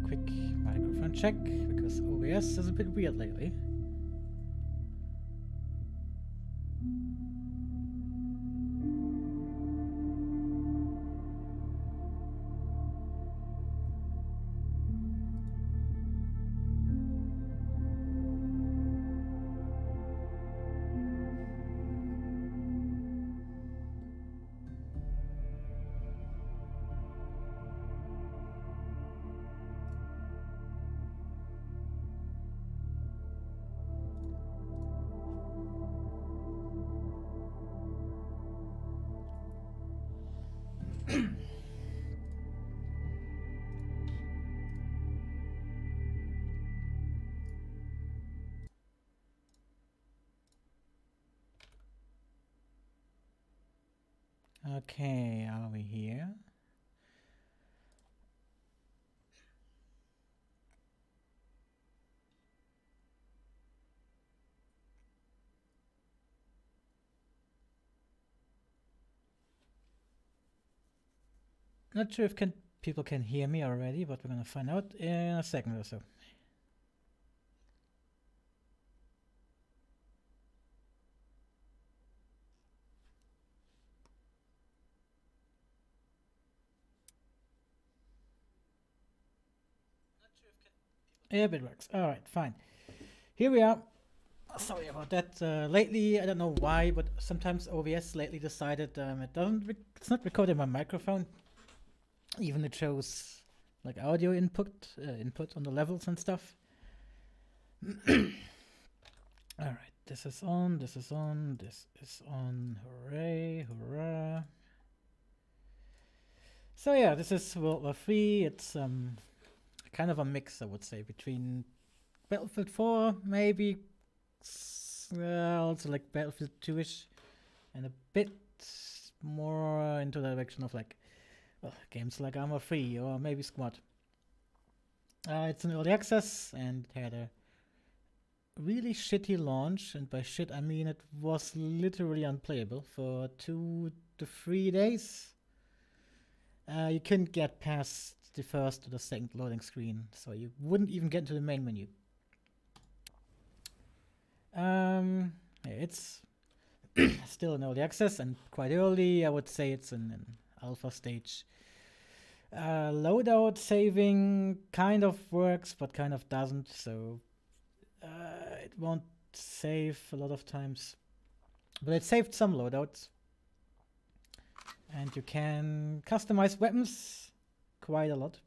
quick microphone check because OBS is a bit weird lately. Okay, are we here? Not sure if people can hear me already, but we're gonna find out in a second or so. Yeah, it works. All right, fine. Here we are. Sorry about that. Lately, I don't know why, but sometimes OBS lately decided it's not recording my microphone. Even it shows like audio input on the levels and stuff. All right, this is on. This is on. This is on. Hooray! Hurrah! So yeah, this is World War III. It's kind of a mix, I would say, between Battlefield 4, maybe also like Battlefield 2ish, and a bit more into the direction of like games like ArmA 3 or maybe Squad. It's an early access and it had a really shitty launch, and by shit I mean it was literally unplayable for 2 to 3 days. You couldn't get past the first or the second loading screen, so you wouldn't even get into the main menu. Yeah, it's still in early access and quite early. I would say it's in an alpha stage. Loadout saving kind of works, but kind of doesn't, so it won't save a lot of times. But it saved some loadouts. And you can customize weapons quite a lot.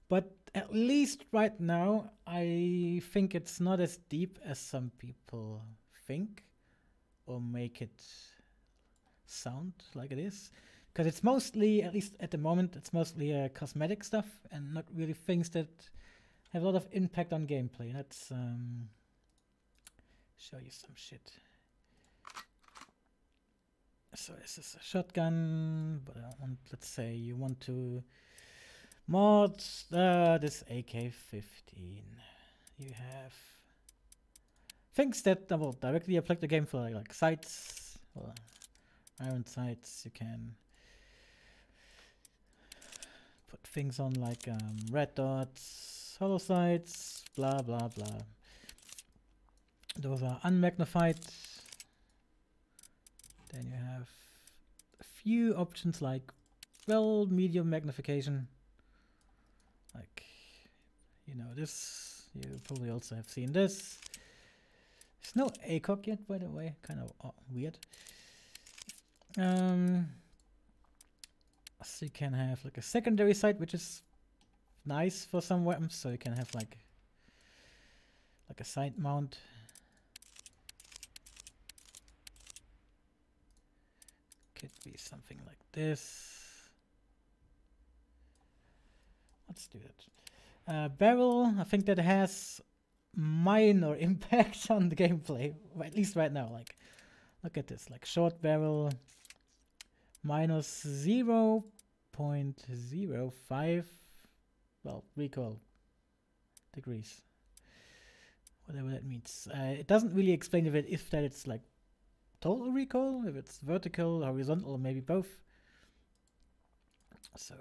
But at least right now, I think it's not as deep as some people think or make it sound like it is. Because it's mostly, at least at the moment, it's mostly cosmetic stuff and not really things that have a lot of impact on gameplay. Let's show you some shit. So this is a shotgun, but I want, let's say you want to mod this AK-15. You have things that will directly affect the game for like sights, or iron sights. You can put things on like red dots, hollow sights, blah blah blah. Those are unmagnified. Then you have a few options like, well, medium magnification. Like, you know, this, you probably also have seen this. There's no ACOG yet, by the way, kind of weird. So you can have like a secondary sight, which is nice for some weapons. So you can have like a sight mount. Could be something like this. Let's do it. Barrel, I think that has minor impact on the gameplay, at least right now. Like, look at this, like short barrel, minus 0.05, well, recoil degrees, whatever that means. It doesn't really explain if that it's like total recoil, if it's vertical, horizontal, or maybe both. So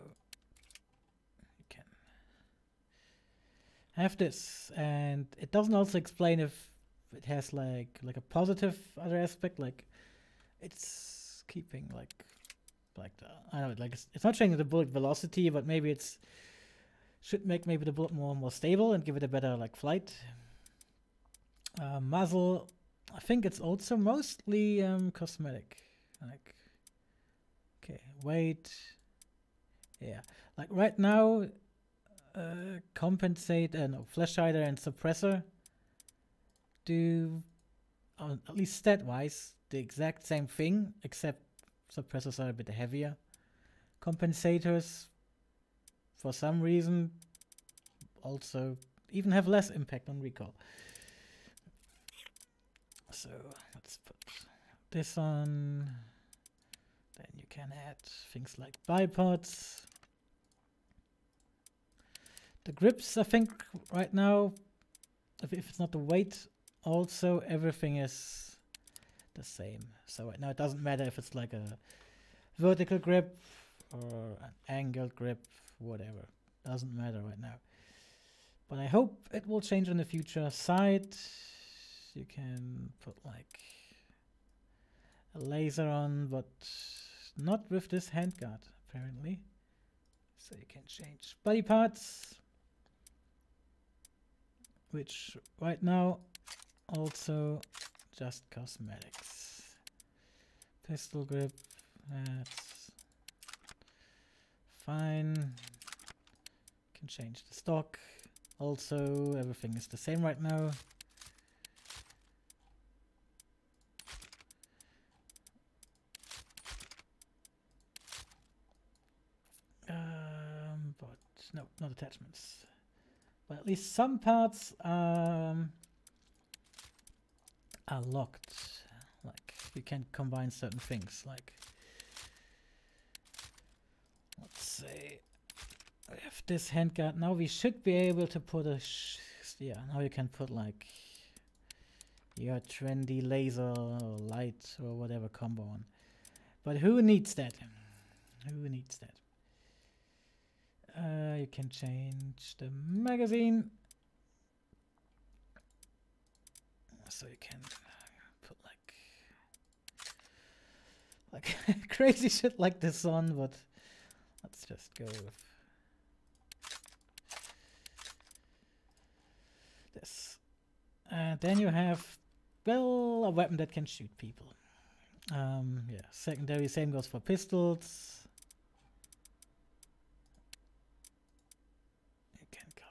have this, and it doesn't also explain if it has like a positive other aspect, like it's keeping like the, I don't know, like it's not changing the bullet velocity, but maybe it's should make maybe the bullet more stable and give it a better like flight. Muzzle, I think it's also mostly cosmetic. Like, okay, weight, yeah. Like right now, compensate no, flash hider and suppressor do, at least stat-wise, the exact same thing, except suppressors are a bit heavier. Compensators, for some reason, also even have less impact on recoil. So let's put this on. Then you can add things like bipods. The grips, I think, right now, if it's not the weight, also everything is the same. So right now it doesn't matter if it's like a vertical grip or an angled grip, whatever. Doesn't matter right now. But I hope it will change in the future. Sight, you can put like a laser on, but not with this handguard, apparently. So you can change body parts, which right now also just cosmetics. Pistol grip, that's fine. Can change the stock. Also, everything is the same right now. But no, not attachments. But at least some parts are locked. Like you can combine certain things. Like let's say we have this handguard. Now we should be able to put a yeah. Now you can put like your trendy laser or light or whatever combo on. But who needs that? Who needs that? You can change the magazine, so you can put like crazy shit like this on, but let's just go with this. And then you have, well, a weapon that can shoot people. Yeah, secondary, same goes for pistols.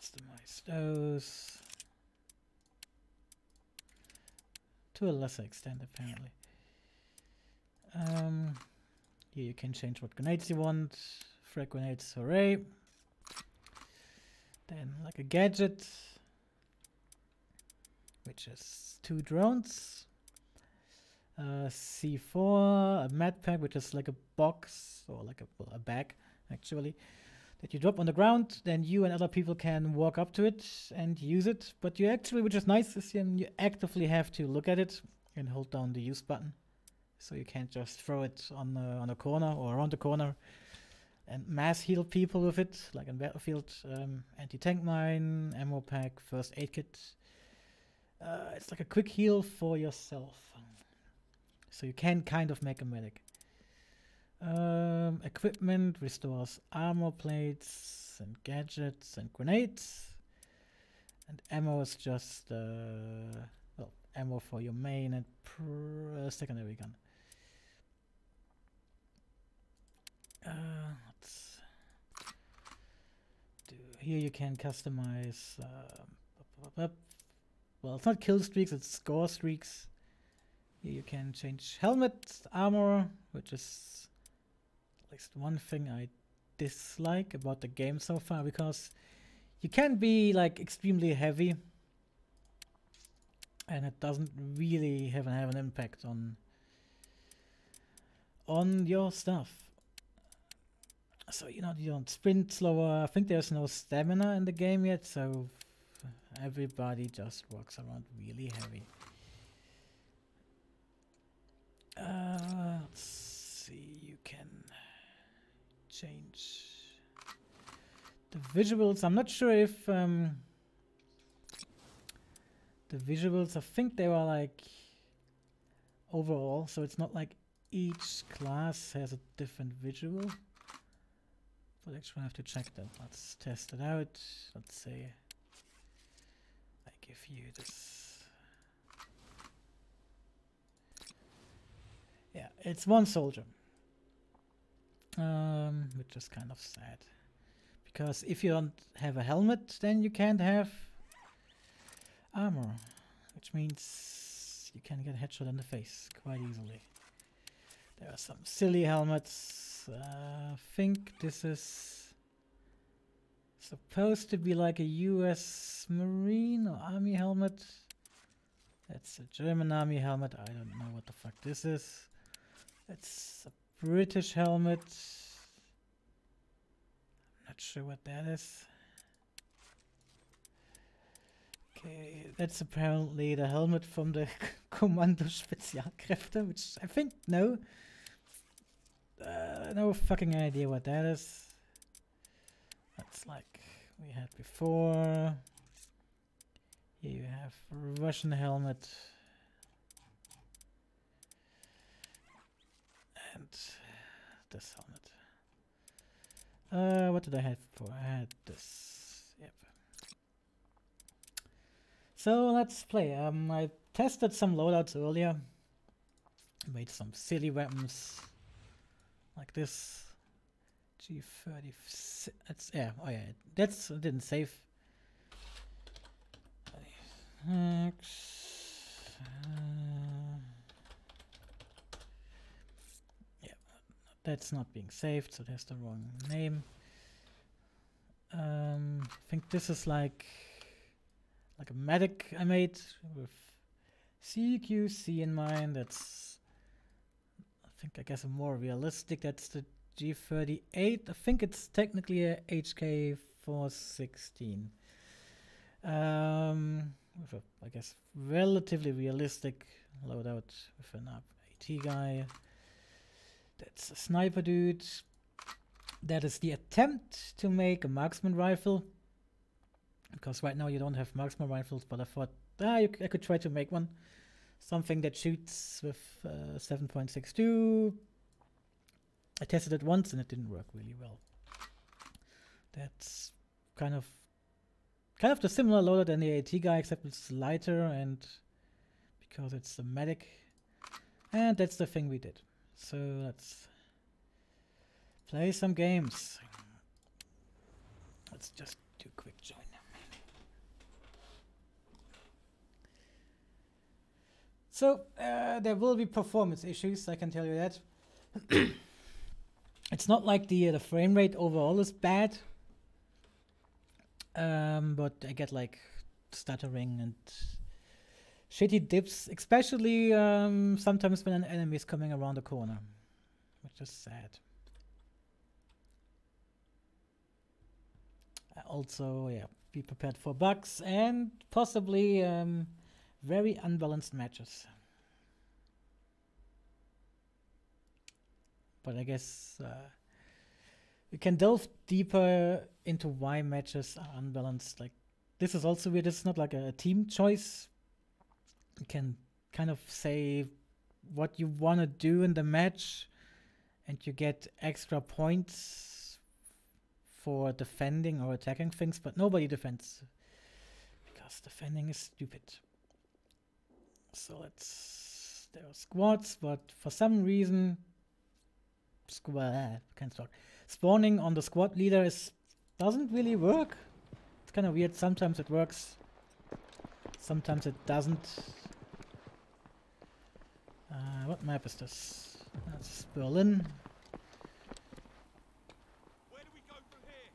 Customize those to a lesser extent, apparently. Here you can change what grenades you want. Frag grenades, hooray. Then like a gadget, which is 2 drones. C4, a med pack, which is like a box or like a bag, actually, that you drop on the ground. Then you and other people can walk up to it and use it. But you actually, which is nice, is you actively have to look at it and hold down the use button. So you can't just throw it on a corner or around the corner and mass heal people with it, like in Battlefield. Anti-tank mine, ammo pack, first aid kit. It's like a quick heal for yourself. So you can kind of make a medic. Equipment restores armor plates and gadgets and grenades. And ammo is just well, ammo for your main and secondary gun. Let's do here. You can customize. Well, it's not kill streaks; it's score streaks. Here you can change helmet armor, which is at least one thing I dislike about the game so far, because you can be like extremely heavy and it doesn't really have an impact on your stuff. So you don't sprint slower. I think there's no stamina in the game yet, so everybody just walks around really heavy. Let's see, you can change the visuals. I'm not sure if the visuals, I think they were like overall, so it's not like each class has a different visual. But actually I have to check that. Let's test it out. Let's say I give you this. Yeah, it's one soldier. Which is kind of sad. Because if you don't have a helmet, then you can't have armor. Which means you can get a headshot in the face quite easily. There are some silly helmets. I think this is supposed to be like a US Marine or Army helmet. That's a German Army helmet. I don't know what the fuck this is. That's a British helmet. I'm not sure what that is. Okay, that's apparently the helmet from the Kommando Spezialkräfte, which I think, no. No fucking idea what that is. That's like we had before. Here you have a Russian helmet. And this helmet. What did I have before? I had this. Yep. So let's play. I tested some loadouts earlier. Made some silly weapons like this. G30. That's oh yeah. That's didn't save. Yeah, that's not being saved, so there's the wrong name. I think this is like a medic I made with CQC in mind. That's, I guess, a more realistic. That's the G38. I think it's technically a HK 416. With a, I guess, relatively realistic loadout with an AT guy. That's a sniper dude. That is the attempt to make a marksman rifle. Because right now you don't have marksman rifles, but I thought, I could try to make one. Something that shoots with 7.62. I tested it once and it didn't work really well. That's kind of the similar loadout than the AT guy, except it's lighter and because it's a medic. And that's the thing we did. So let's play some games. Let's just do a quick join. So there will be performance issues, I can tell you that. It's not like the frame rate overall is bad. But I get like stuttering and shitty dips, especially sometimes when an enemy is coming around the corner, which is sad. Also, yeah, be prepared for bugs and possibly very unbalanced matches. But I guess we can delve deeper into why matches are unbalanced. Like, this is also weird. This is not like a team choice. You can kind of say what you want to do in the match, and you get extra points for defending or attacking things, but nobody defends because defending is stupid. So there are squads, but for some reason, can't talk. Spawning on the squad leader doesn't really work. It's kind of weird. Sometimes it works, sometimes it doesn't. What map is this? That's Berlin. Where do we go from here?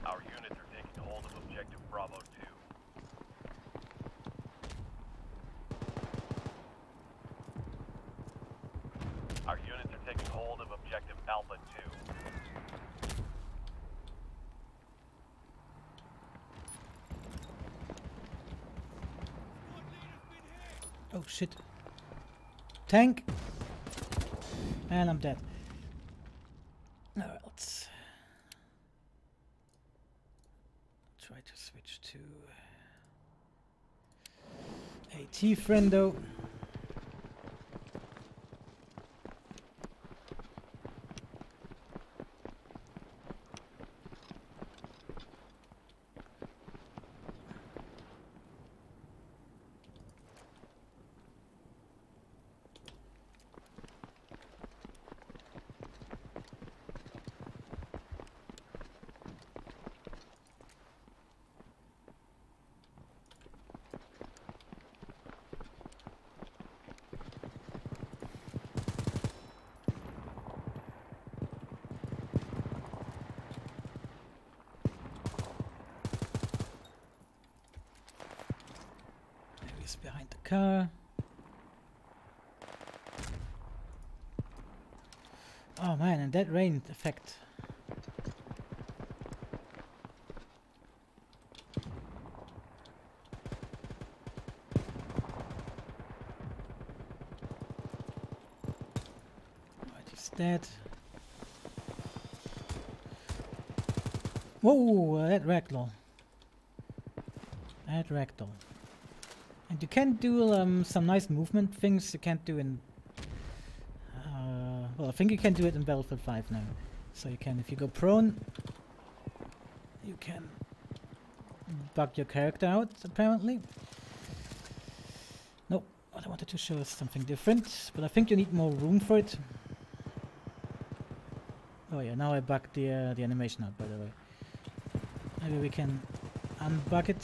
Our units are taking hold of objective Bravo 2. Our units are taking hold of objective Alpha 2. Oh shit. Tank! And I'm dead. Alright, let's try to switch to AT friendo. Behind the car. Oh man, and that rain effect. Right, he's dead. Whoa, that ragdoll. That ragdoll. And you can do some nice movement things you can't do in... well, I think you can do it in Battlefield 5 now. So you can, if you go prone, you can bug your character out, apparently. Nope, I wanted to show us something different, but I think you need more room for it. Oh yeah, now I bugged the animation out, by the way. Maybe we can unbug it.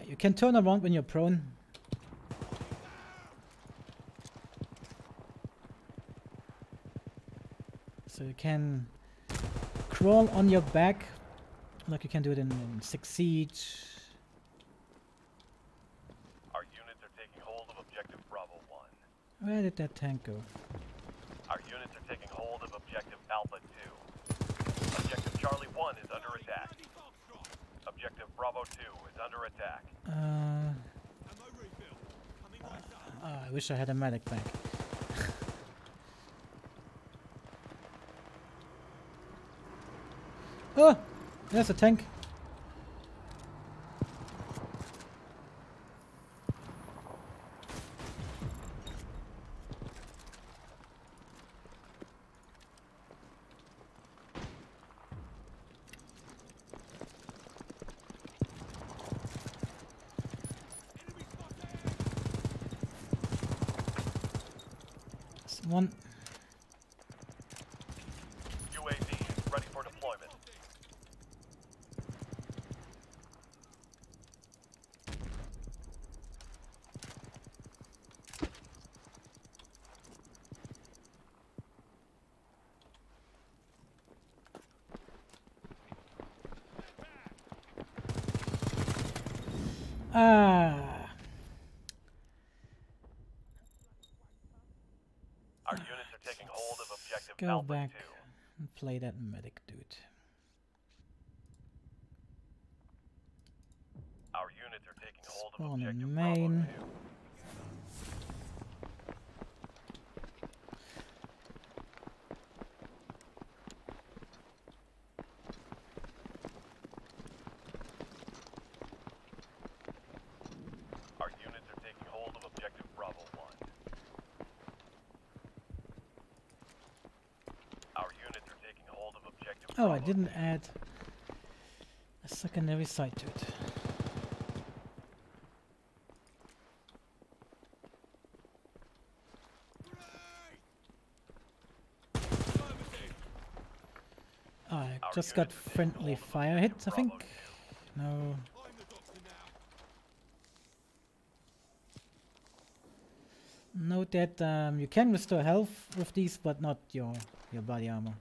You can turn around when you're prone. So you can crawl on your back, like you can do it in 6 Siege. Our units are taking hold of objective Bravo 1. Where did that tank go? Our units are taking hold of objective Alpha 2. Objective Charlie 1 is under attack. Objective Bravo 2 is under attack. I wish I had a medic back. Oh! There's a tank. One. UAV ready for deployment. Our units are taking hold of objective Go Alpha back 2. and play that medic dude. Our units are taking hold of Spawn in objective main. Bravo 2. Our units are taking hold of objective Bravo 1. Our units are taking hold of objective Oh, Bravo I didn't 2. add a secondary sight to it. Oh, I Our just got units are taking friendly hold of fire objective hits, I Bravo think. 2. No. Note that you can restore health with these, but not your body armor.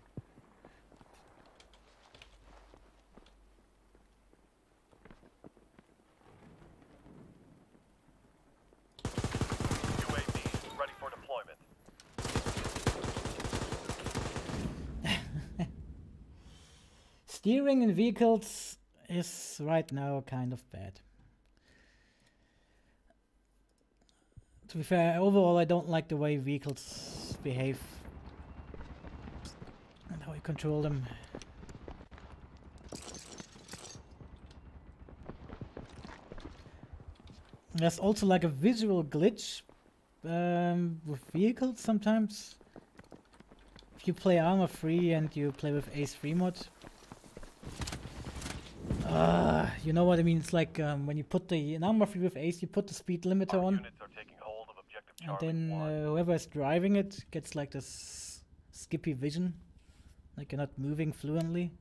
UAV ready for deployment. Steering in vehicles is right now kind of bad. To be fair, overall I don't like the way vehicles behave and how you control them. There's also like a visual glitch with vehicles sometimes. If you play ArmA 3 and you play with A3 mod, you know what I mean. It's like when you put in ArmA 3 with Ace, you put the speed limiter Our on, units are taking hold of objective and Charlie then 1. whoever is driving it gets like this skippy vision, like you're not moving fluently.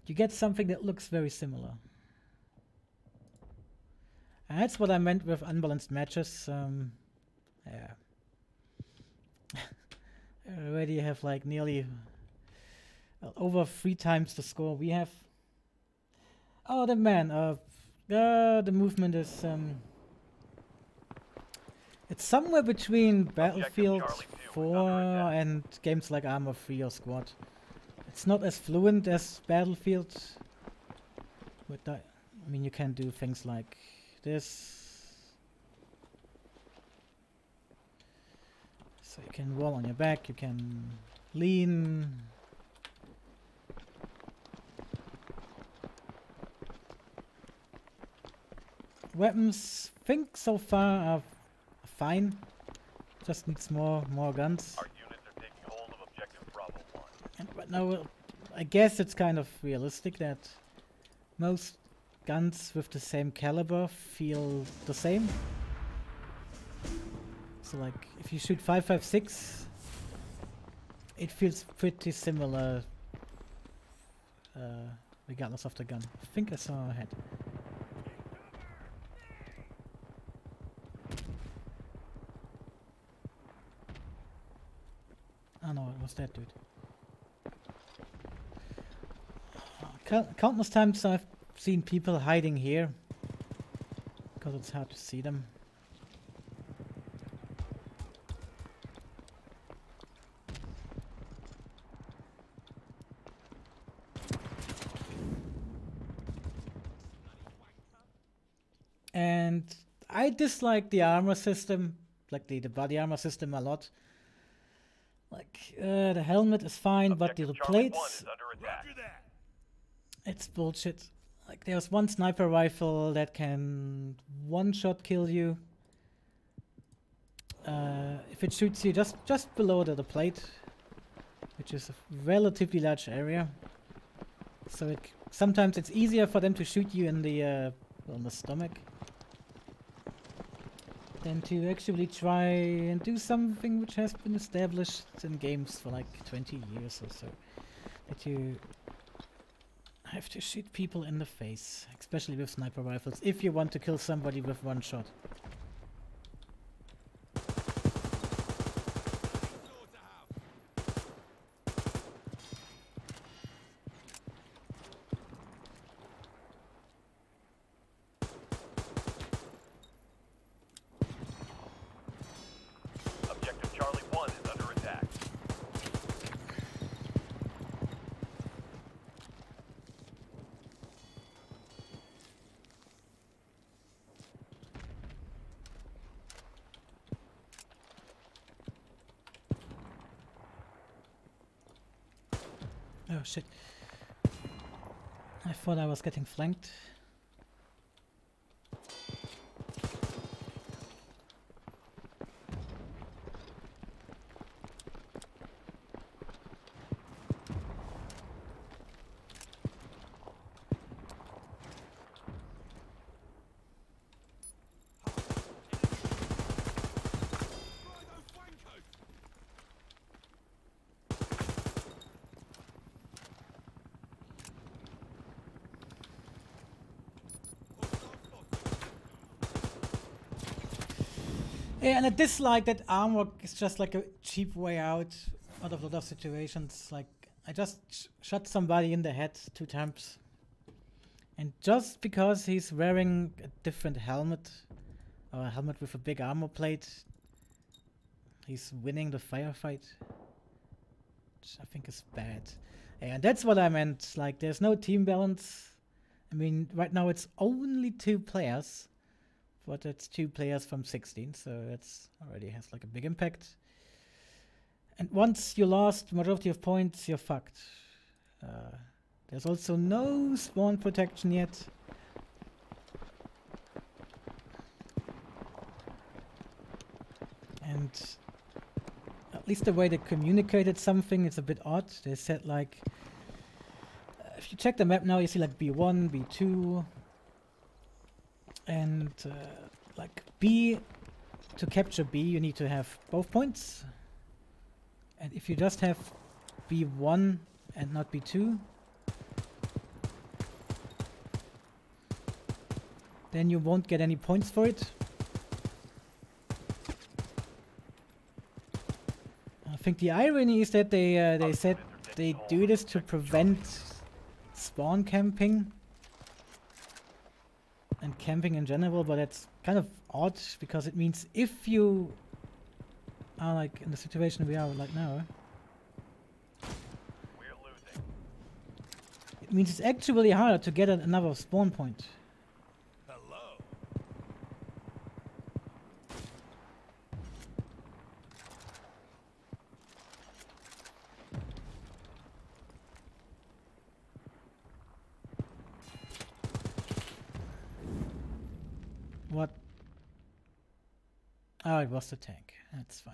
You get something that looks very similar. And that's what I meant with unbalanced matches. Yeah. I already have like nearly over 3 times the score we have. Oh, the man. The movement is it's somewhere between Battlefield Charlie 2 is 4 under attack. and games like ArmA 3 or Squad. It's not as fluent as Battlefield, but I mean you can do things like this. So you can roll on your back, you can lean. Weapons, think so far are fine. Just needs more guns. Our units are taking hold of objective Bravo 1. And right now, I guess it's kind of realistic that most guns with the same caliber feel the same. So like, if you shoot 5.56, it feels pretty similar, regardless of the gun. I think I saw a head. Oh no, it was that dude. Countless times I've seen people hiding here because it's hard to see them. And I dislike the armor system, like the body armor system a lot. Like, the helmet is fine, but the Objective Charlie 1 plates, is under attack. Roger that. it's bullshit. Like, there's one sniper rifle that can one-shot kill you. If it shoots you just below the plate, which is a relatively large area. So sometimes it's easier for them to shoot you in the on the stomach than to actually try and do something which has been established in games for like 20 years or so. That you have to shoot people in the face, especially with sniper rifles, if you want to kill somebody with one shot. Objective Charlie 1 is under attack. Oh shit. I thought I was getting flanked. Right, those flankers. Yeah, and I dislike that armor is just like a cheap way out of a lot of situations. Like, I just shot somebody in the head 2 times. And just because he's wearing a different helmet, or a helmet with a big armor plate, he's winning the firefight. Which I think is bad. And that's what I meant. Like, there's no team balance. I mean, right now it's only 2 players. But it's 2 players from 16, so it's already has like a big impact. And once you lost majority of points, you're fucked. There's also no spawn protection yet. And at least the way they communicated something is a bit odd. They said like, if you check the map now, you see like B1, B2, and like B, to capture B you need to have both points. And if you just have B1 and not B2, then you won't get any points for it. I think the irony is that they said they do this to prevent spawn camping and camping in general, but it's kind of odd because it means if you are like in the situation we are like now, We're losing. it means it's actually harder to get another spawn point. Hello. What? Oh, it was the tank. That's fine.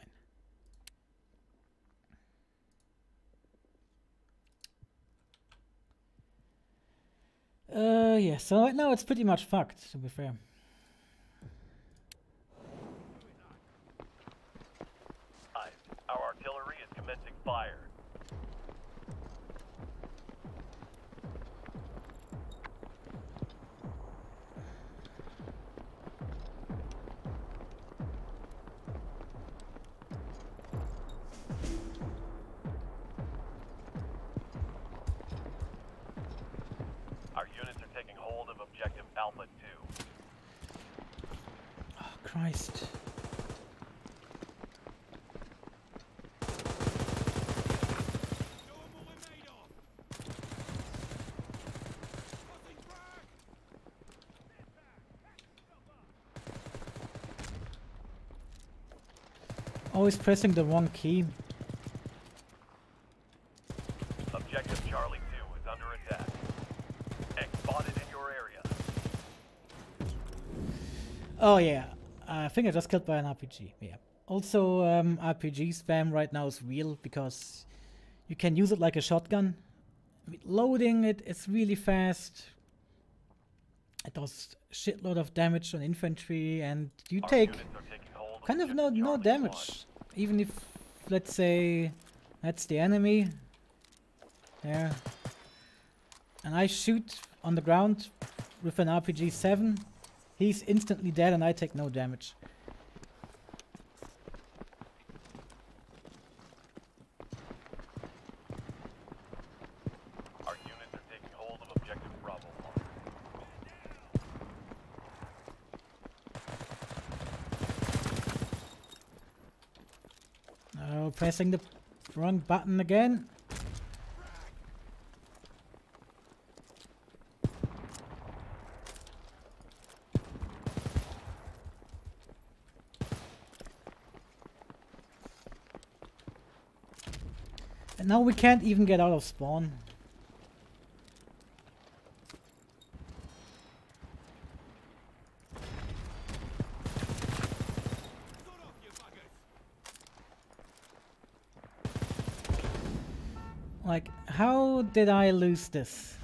Yeah, so right now it's pretty much fucked, to be fair. Our artillery is commencing fire. Our units are taking hold of objective Alpha 2. Oh, Christ. Show 'em what we're made of. Tossing frag. Always pressing the wrong key. Objective Charlie 2 is under attack. X spotted in your area. Oh yeah, I think I just killed by an RPG. Yeah. Also, RPG spam right now is real because you can use it like a shotgun. I mean, loading it is really fast. It does shitload of damage on infantry, and you Our take units are taking hold kind of objective no Charlie damage, even if, let's say, that's the enemy. There. And I shoot on the ground with an RPG-7. He's instantly dead and I take no damage. Our units are taking hold of objective Bravo 1. Oh, pressing the wrong button again. And now we can't even get out of spawn. Sort off, you buggers. Like, how did I lose this?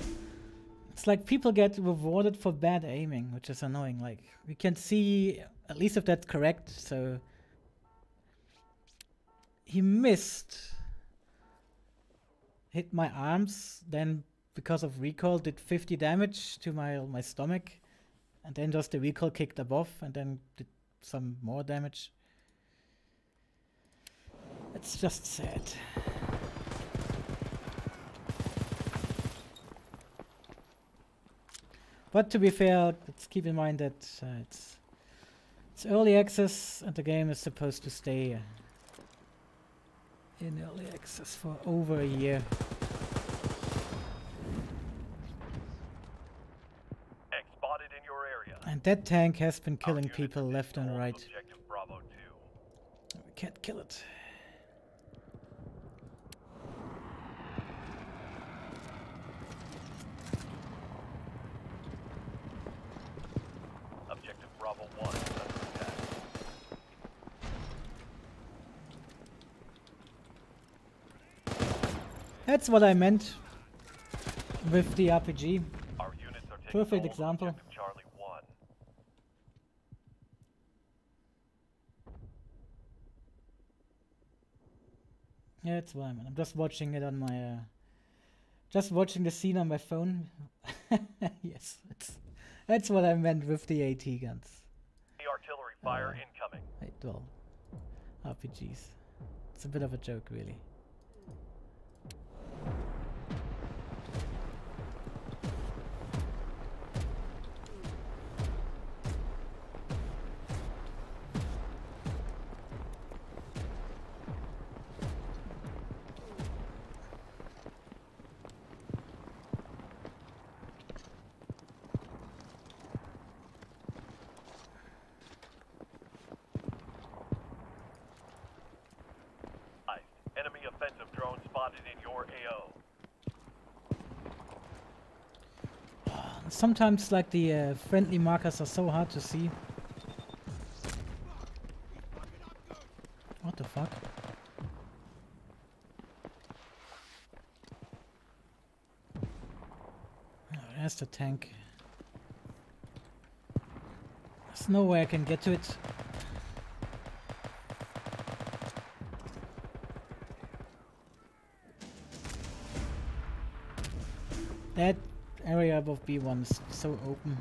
It's like people get rewarded for bad aiming, which is annoying. Like, we can see, at least if that's correct, so... He missed. Hit my arms, then because of recoil did 50 damage to my stomach, and then just the recoil kicked above and then did some more damage. It's just sad. But to be fair, let's keep in mind that it's early access and the game is supposed to stay in early access for over a year. X spotted in your area. And that tank has been Our killing units people are left taking and hold of right. Objective Bravo 2. We can't kill it. Objective Bravo 1 is under attack. That's what I meant with the RPG. Our units are taking Perfect hold of example. objective Charlie 1. Yeah, that's what I meant. I'm just watching it on my just watching the scene on my phone. Yes, that's what I meant with the AT guns. The artillery fire incoming. Wait, well, RPGs. It's a bit of a joke, really. Enemy offensive drone spotted in your AO. Sometimes, like, the friendly markers are so hard to see. What the fuck? Oh, there's the tank. There's no way I can get to it. That area above B1 is so open.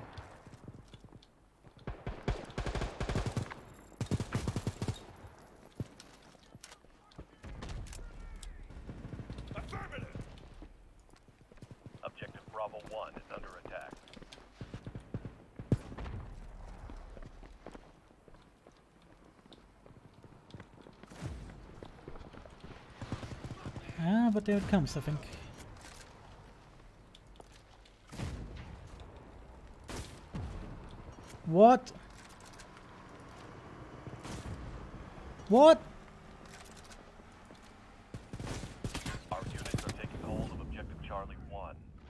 Affirmative. Objective Bravo 1 is under attack. Ah, but there it comes, I think. What? What? Our units are taking hold of objective Charlie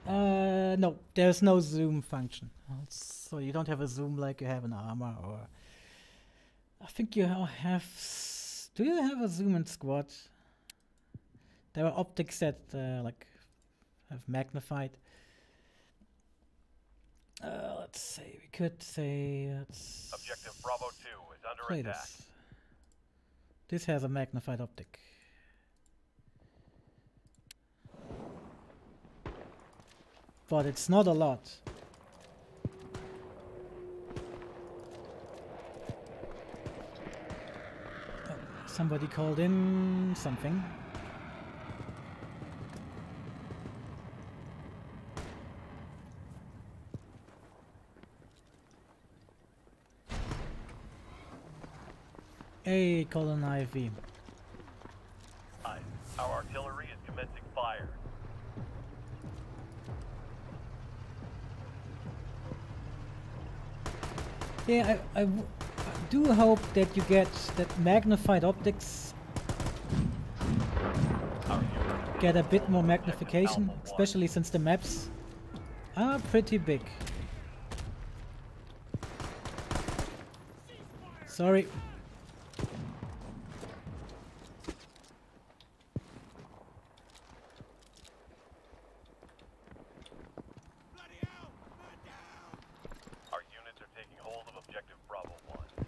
1. No, there's no zoom function. So you don't have a zoom like you have in ArmA, or I think you have. Do you have a zoom in Squad? There are optics that like have magnified. Let's say we could say let's Objective Bravo 2 is under play attack. this. This has a magnified optic. But it's not a lot. Oh, somebody called in something. Hey, Colin IV. Our artillery is commencing fire. Yeah, I do hope that you get that magnified optics get a bit more magnification, especially since the maps are pretty big. Sorry. Bloody hell! Man down! Our units are taking hold of objective Bravo 1.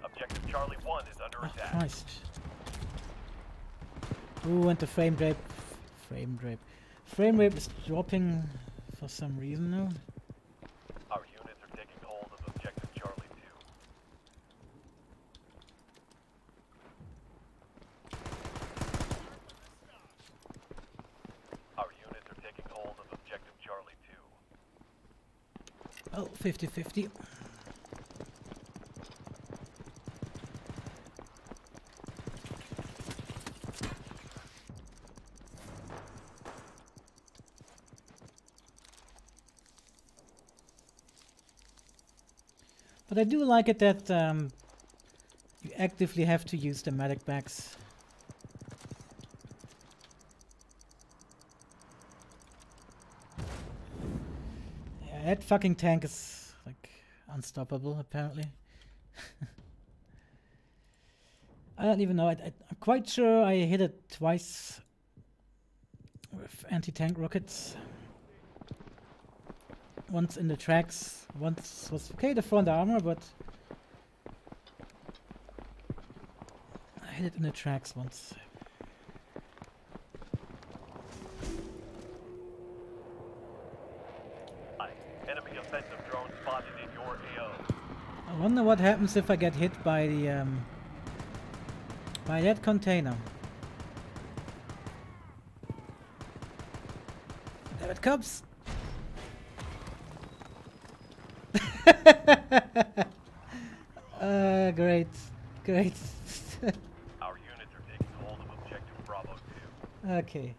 Objective Charlie 1 is under attack. Christ. Ooh, and the frame drape. Frame drape. Frame rate is dropping for some reason now. Our units are taking hold of objective Charlie 2. Our units are taking hold of objective Charlie 2. Oh, 50-50. But I do like it that you actively have to use the medic bags. Yeah, that fucking tank is like unstoppable, apparently. I don't even know. I'm quite sure I hit it twice anti-tank rockets. Once in the tracks, once was okay the front armor, but I hit it in the tracks once. Enemy offensive drone spotted in your AO. I wonder what happens if I get hit by the by that container. There it comes. Great, great. Our units are taking hold of objective Bravo 2. Okay.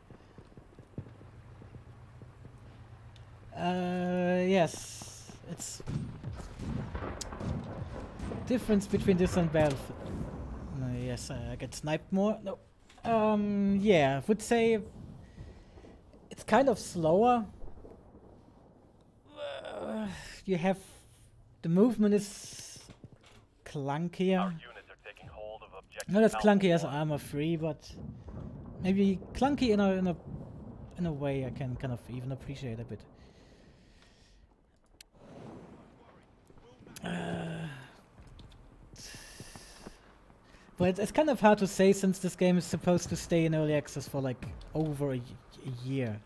Yes, it's difference between this and Battlefield. Yes, I get sniped more. No. Yeah, I would say it's kind of slower. You have the movement is clunkier. Our units are taking hold of objective Not as Alpha clunky as 1. ArmA 3, but maybe clunky in a way I can kind of even appreciate a bit. But it's kind of hard to say since this game is supposed to stay in early access for like over a year.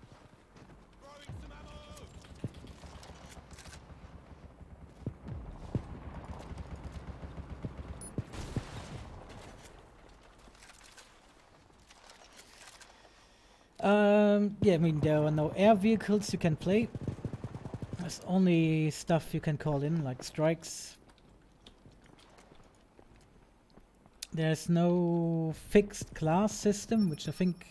Yeah, I mean, there are no air vehicles you can play. There's only stuff you can call in, like strikes. There's no fixed class system, which I think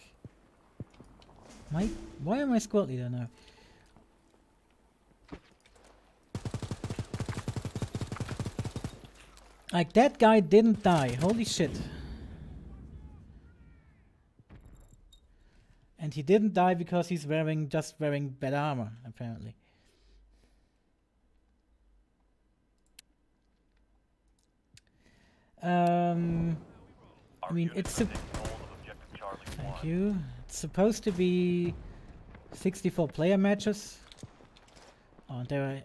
might... Why am I squad leader now? Like, that guy didn't die. Holy shit. And he didn't die because he's just wearing bad armor, apparently. I mean, it's thank you. It's supposed to be 64 player matches. Oh, there I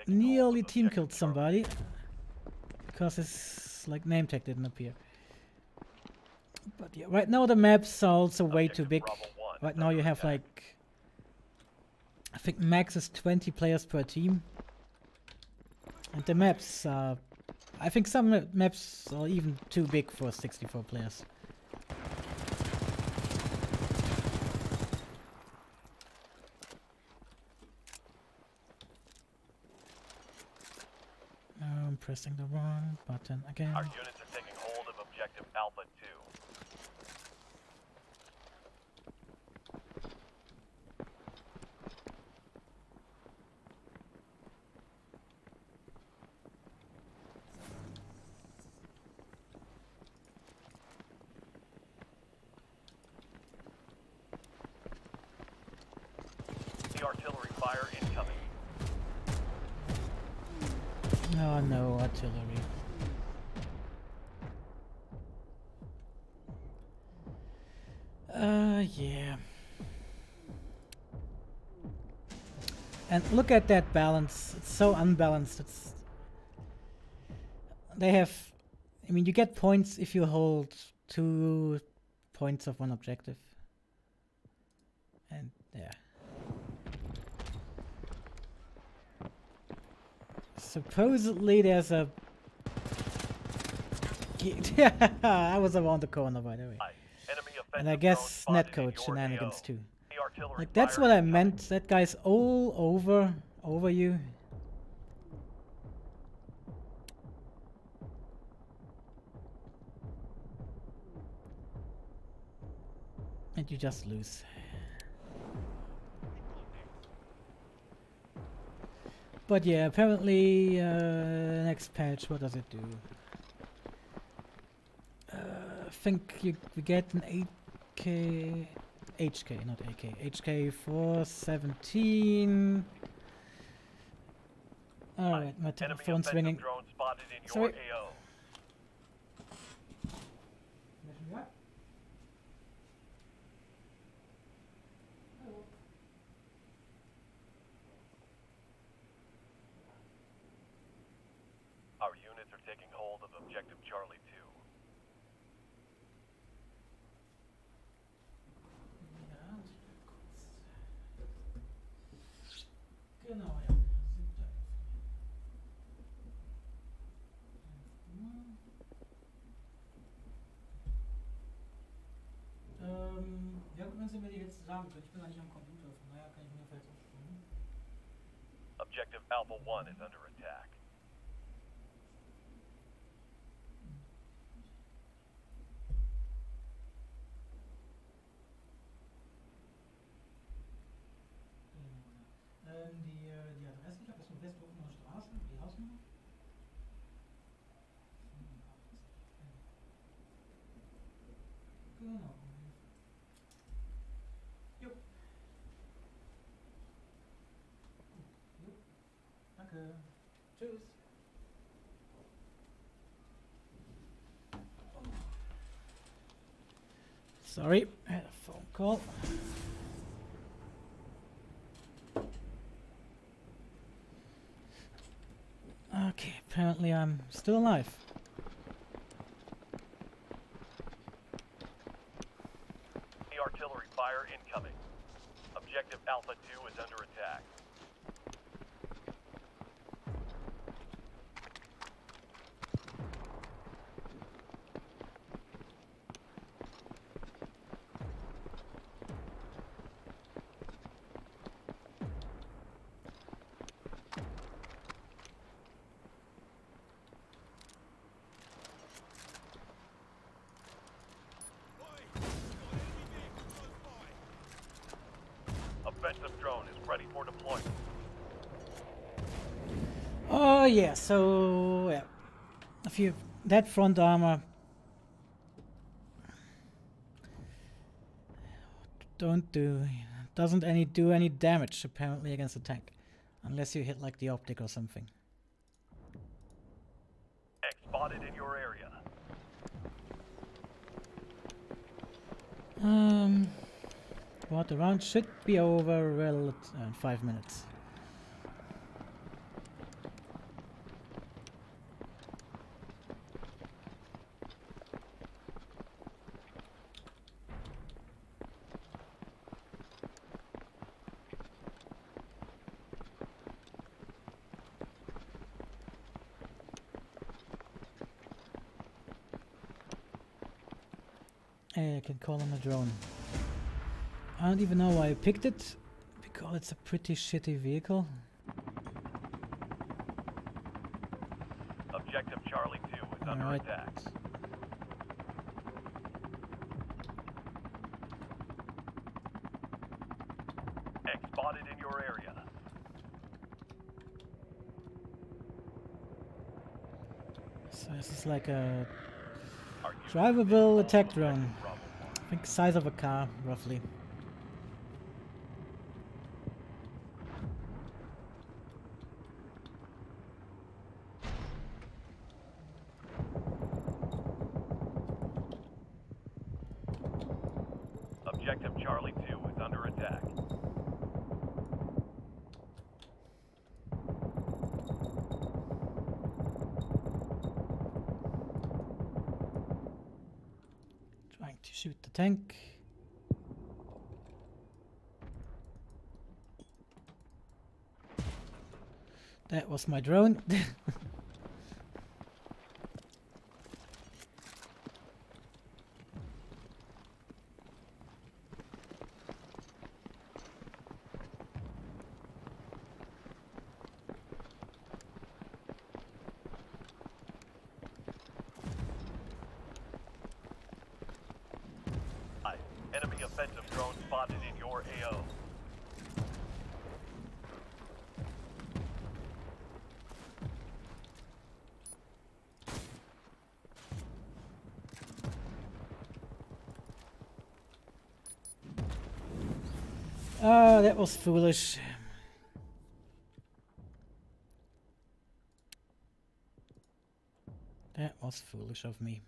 nearly team killed somebody because his like name tag didn't appear. But yeah, right now the maps are also way too big. Right now you have like, I think max is 20 players per team. And the maps are, I think some maps are even too big for 64 players. I'm pressing the wrong button again. Our units are taking hold of objective Alpha 2. Artillery fire incoming. Oh no, artillery. Yeah. And look at that balance. It's so unbalanced. It's... They have... I mean, you get points if you hold 2 points of one objective. And, yeah. Supposedly there's a... Yeah, I was around the corner, by the way. And I guess netcode shenanigans too. Like, that's what I meant. That guy's all over you. And you just lose. But yeah, apparently next patch, what does it do? I think we get an 8K, HK, not AK, HK 417. Alright, my phone's ringing. Sorry. units are taking hold of objective Charlie 2. Ja, kurz. Genau, ja. Ja, gut, wenn Sie mir die jetzt sagen können. Ich bin eigentlich am Computer, von daher kann ich mir vielleicht auch. Objective Alpha 1 is under attack. Die Adresse, ich habe erstmal Westdorfer Straße, die Hausnummer. Genau. Jo. Jo. Danke. Tschüss. Sorry, I had a phone call. Okay, apparently I'm still alive. The artillery fire incoming. Objective Alpha 2 is under attack. Offensive drone is ready for deployment. Oh yeah, so yeah, if you that front armor doesn't do any damage apparently against a tank, unless you hit like the optic or something. X spotted in your area. What, the round should be over well in 5 minutes. I can call him a drone. I don't even know why I picked it, because it's a pretty shitty vehicle. Objective Charlie 2 is under Alright. attack. X spotted in your area. So this is like a Our units drivable are taking attack hold of drone. objective Bravo 1. I think size of a car, roughly. Objective Charlie 2 is under attack. Trying to shoot the tank. That was my drone. Enemy offensive drone spotted in your AO. Ah, that was foolish. That was foolish of me.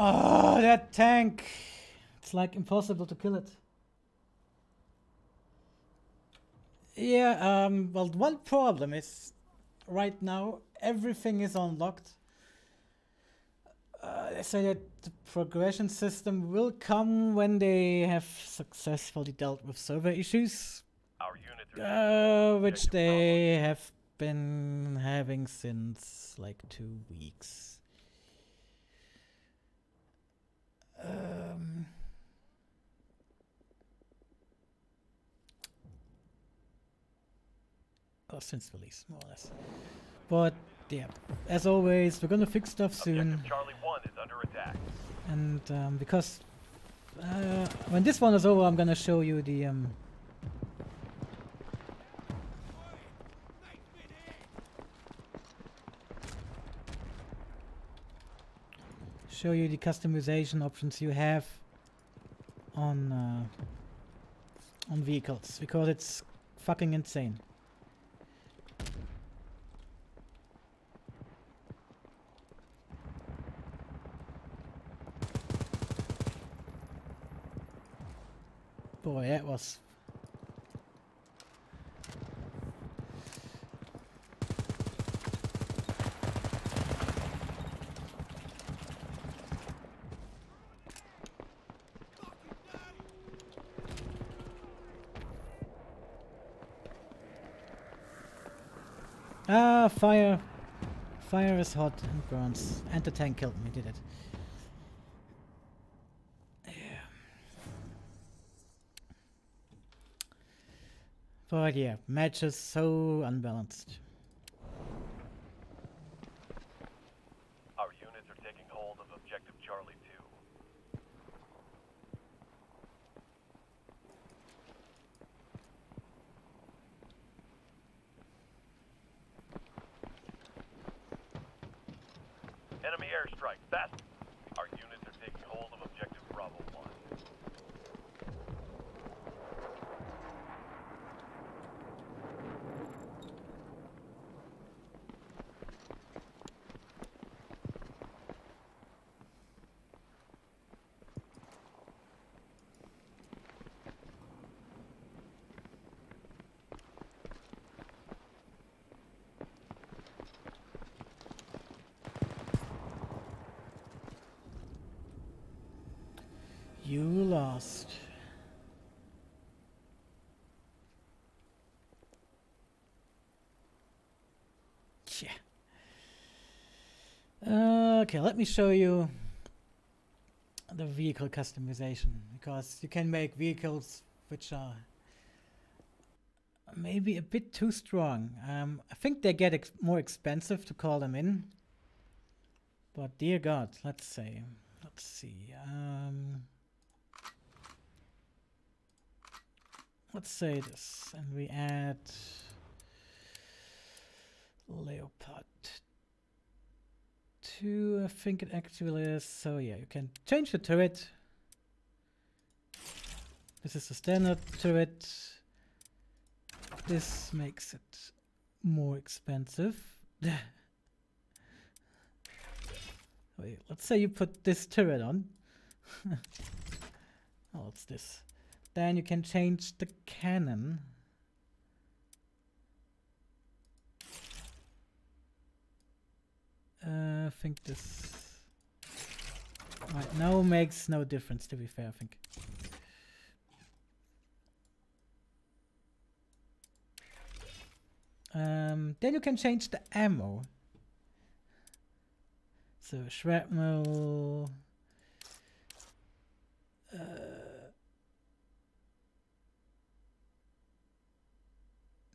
Oh, that tank! It's like impossible to kill it. Yeah, well, one problem is right now everything is unlocked. They say that the progression system will come when they have successfully dealt with server issues, Our units are which they have been having since like 2 weeks. Since release, more or less. But yeah, as always, we're gonna fix stuff soon. Objective Charlie 1 is under attack. And because when this one is over, I'm gonna show you the customization options you have on vehicles, because it's fucking insane. Boy, that was... Ah, fire. Fire is hot and burns. And the tank killed me, did it? But yeah, match is so unbalanced. Our units are taking hold of Objective Charlie 2. Enemy airstrike. Fast. Our units are taking hold of Objective Bravo 1. You lost. Yeah. Okay, let me show you the vehicle customization, because you can make vehicles which are maybe a bit too strong. I think they get more expensive to call them in, but dear God, let's see. Let's say this, and we add Leopard 2, I think it actually is. So yeah, you can change the turret. This is the standard turret. This makes it more expensive. Wait, let's say you put this turret on. Oh, what's this? Then you can change the cannon. I think this right now makes no difference, to be fair, I think. Then you can change the ammo. So shrapnel,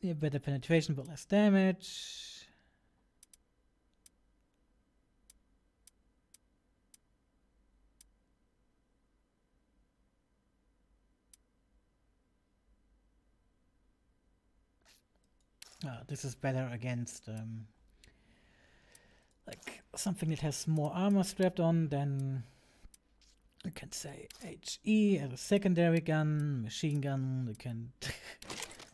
yeah, better penetration but less damage. This is better against like something that has more armor strapped on. Then you can say HE as a secondary gun, machine gun. You can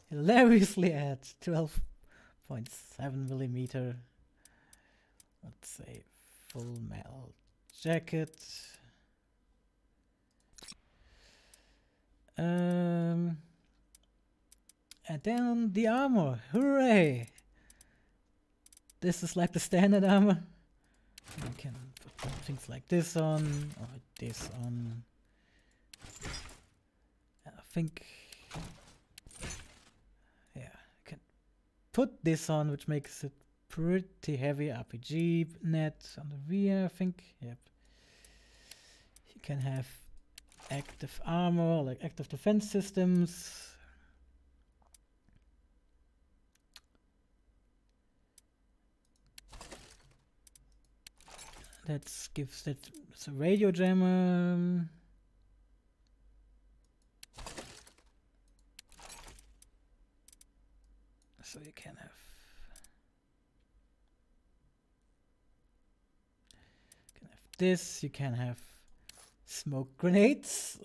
hilariously add 12.7 millimeter. Let's say full metal jacket. And then the armor. Hooray! This is like the standard armor. You can put things like this on, or this on. And I think, yeah, you can put this on, which makes it pretty heavy. RPG net on the rear, I think. Yep. You can have active armor, like active defense systems. That gives that it's a radio jammer. So you can have this. You can have smoke grenades.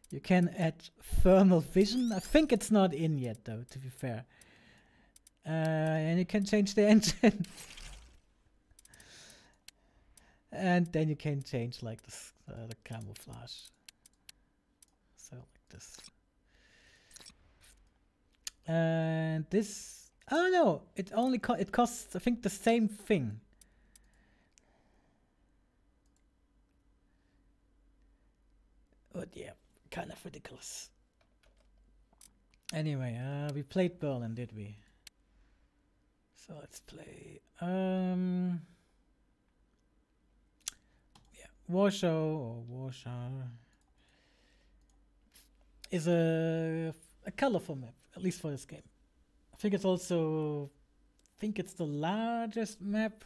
You can add thermal vision. I think it's not in yet, though. To be fair, and you can change the engine. And then you can change like this, the camouflage. So like this. And this, oh no, it only it costs I think the same thing. But yeah, kind of ridiculous. Anyway, we played Berlin, did we? So let's play. Warsaw or Warsaw is a colorful map, at least for this game. I think it's also, it's the largest map.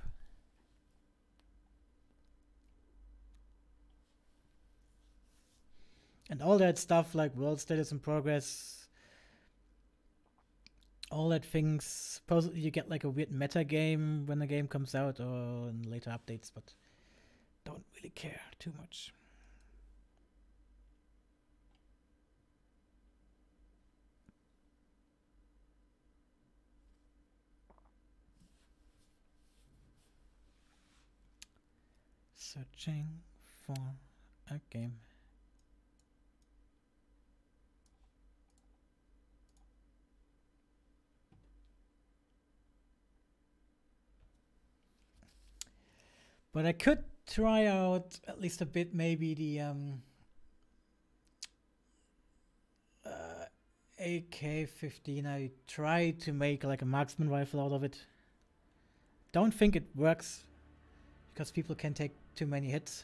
And all that stuff like world status and progress, all that things, supposedly you get like a weird meta game when the game comes out or in later updates, but don't really care too much. Searching for a game. But I could try out at least a bit, maybe the AK-15. I tried to make like a marksman rifle out of it. Don't think it works because people can take too many hits.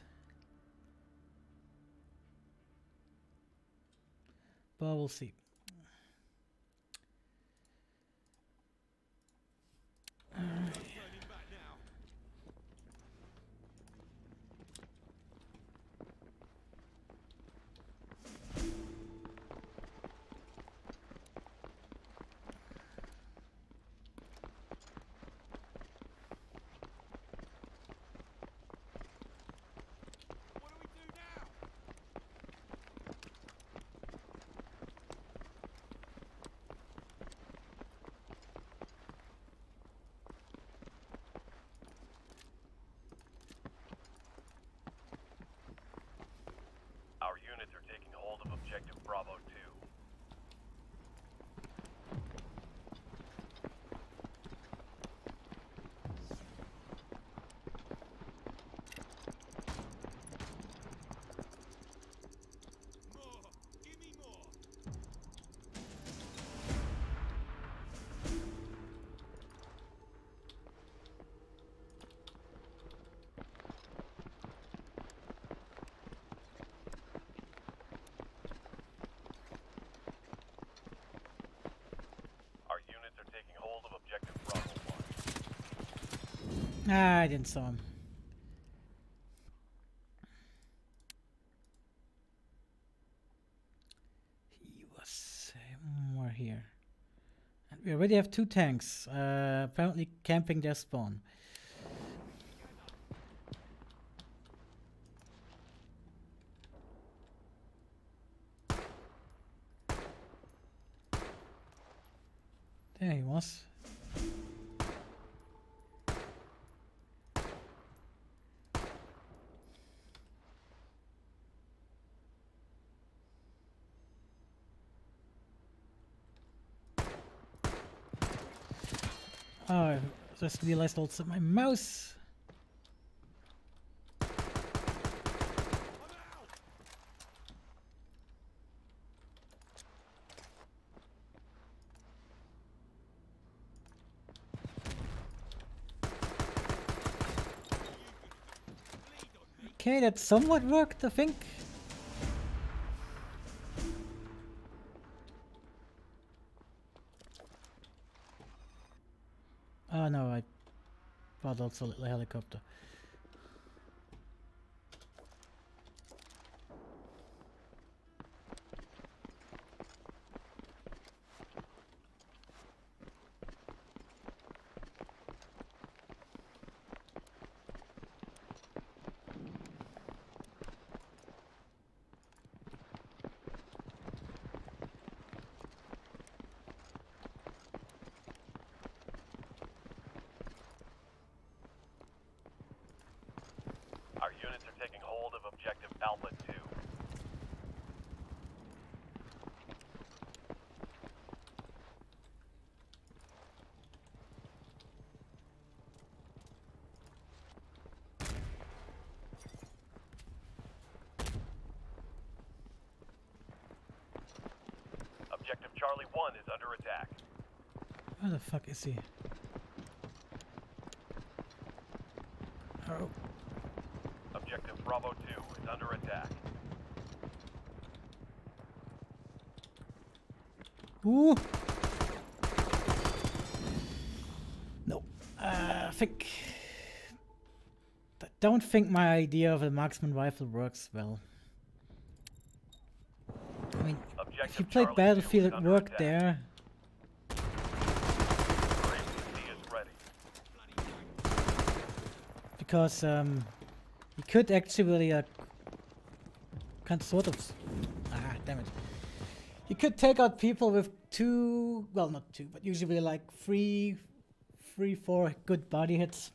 But we'll see. Our units are taking hold of objective Bravo 2. More! Give me more! Ah, I didn't saw him. He was more here. And we already have 2 tanks, apparently camping their spawn. There he was. Oh, I just realized also my mouse. Okay, that somewhat worked, I think. Oh no, I bought also a little helicopter. Our units are taking hold of objective Alpha 2. Objective Charlie 1 is under attack. Where the fuck is he? Oh. Objective Bravo 2 is under attack. Ooh. No. Don't think my idea of a marksman rifle works well. I mean, if you played Battlefield, it worked there. Because you could actually kind of sort of damn it. You could take out people with two, well not two, but usually like three, four good body hits.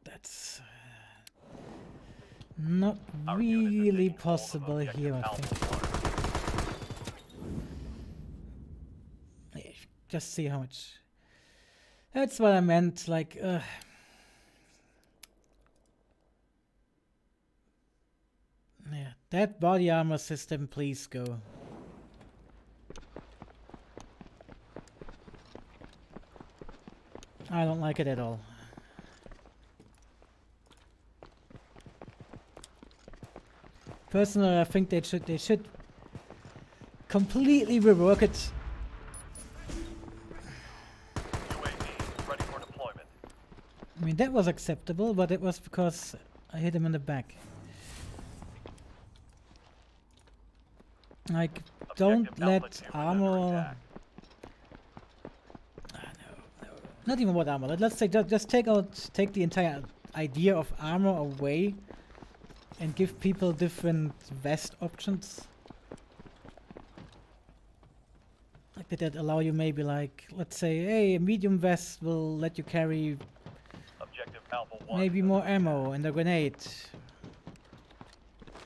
That's not really possible here, I think. Yeah, just see how much. That's what I meant, like, yeah, that body armor system, please go. I don't like it at all. Personally, I think they should completely rework it. UAV ready for deployment. I mean, that was acceptable, but it was because I hit him in the back. Like, don't let armor. No. Not even what armor. Let's say just take the entire idea of armor away and give people different vest options. Like that allow you maybe like, let's say, hey, a medium vest will let you carry Objective Alpha 1 maybe more ammo and a grenade.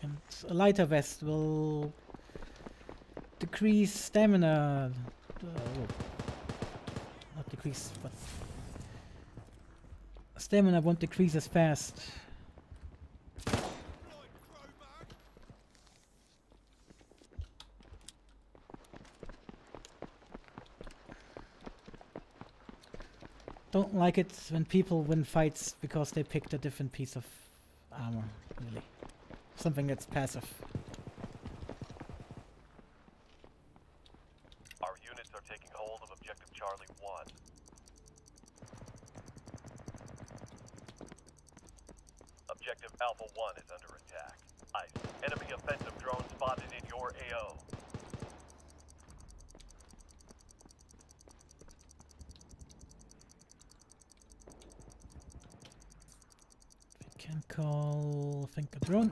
And a lighter vest will decrease stamina. Not decrease, but stamina won't decrease as fast. Don't like it when people win fights because they picked a different piece of armor, really. Something that's passive. Our units are taking hold of Objective Charlie 1. Objective Alpha 1 is under attack. ICE. Enemy offensive drone spotted in your AO. Can call, I think, a drone.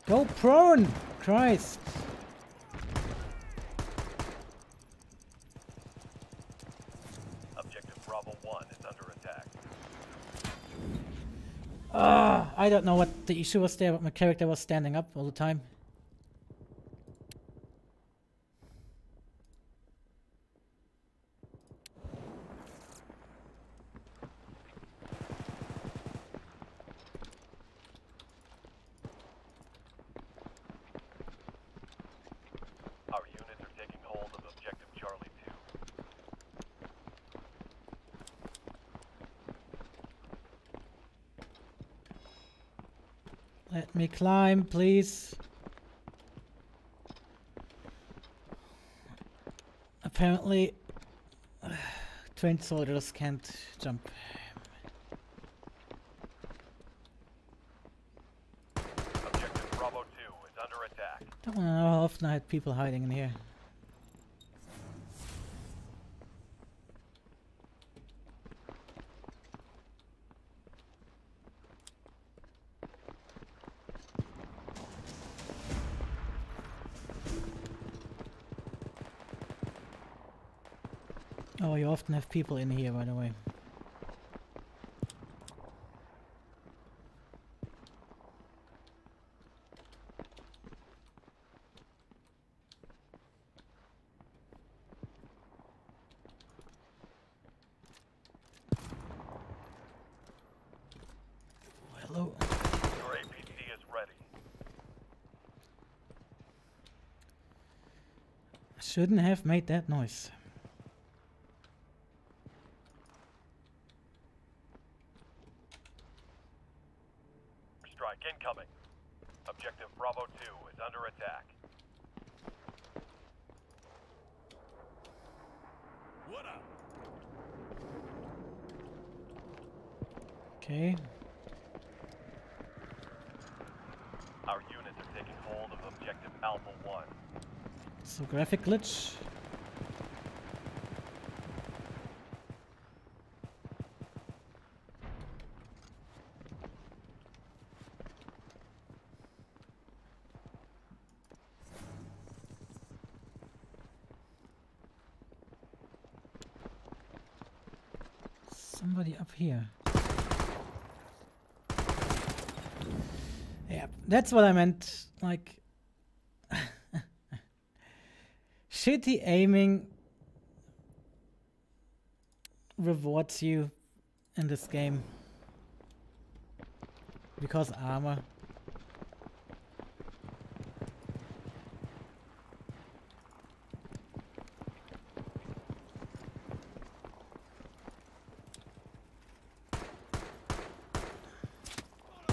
Go prone! Christ! I don't know what the issue was there, but my character was standing up all the time. Our units are taking hold of objective Charlie 2. Let me climb, please. Apparently, trained soldiers can't jump. Objective Bravo 2 is under attack. Don't wanna know how often I had people hiding in here. Oh, you often have people in here, by the way. Hello. Your APC is ready. I shouldn't have made that noise. Strike incoming. Objective Bravo 2 is under attack. What up? Okay. Our units are taking hold of objective Alpha 1. So graphic glitch. Somebody up here. Yeah, that's what I meant. Like, shitty aiming rewards you in this game because ArmA.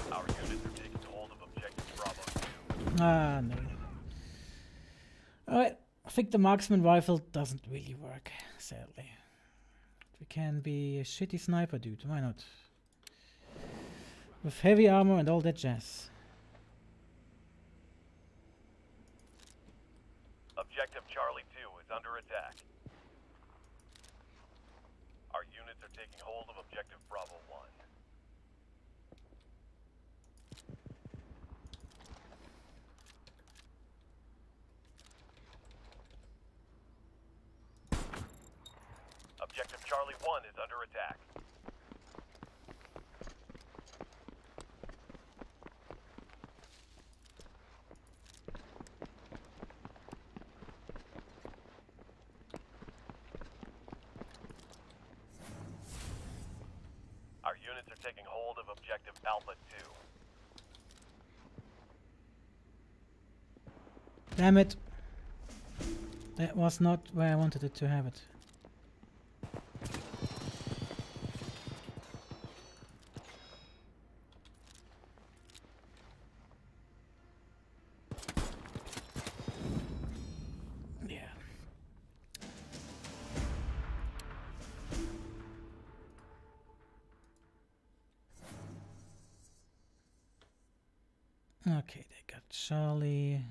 Our units are taking hold of objective Bravo 2. Ah, no. Alright, I think the marksman rifle doesn't really work, sadly. We can be a shitty sniper, dude. Why not? With heavy armor and all that jazz. Objective Charlie 2 is under attack. Our units are taking hold of objective Bravo 1. Objective Charlie 1 is under attack. Our units are taking hold of objective Alpha 2. Damn it. That was not where I wanted it to have it. Yeah. Okay, they got Charlie.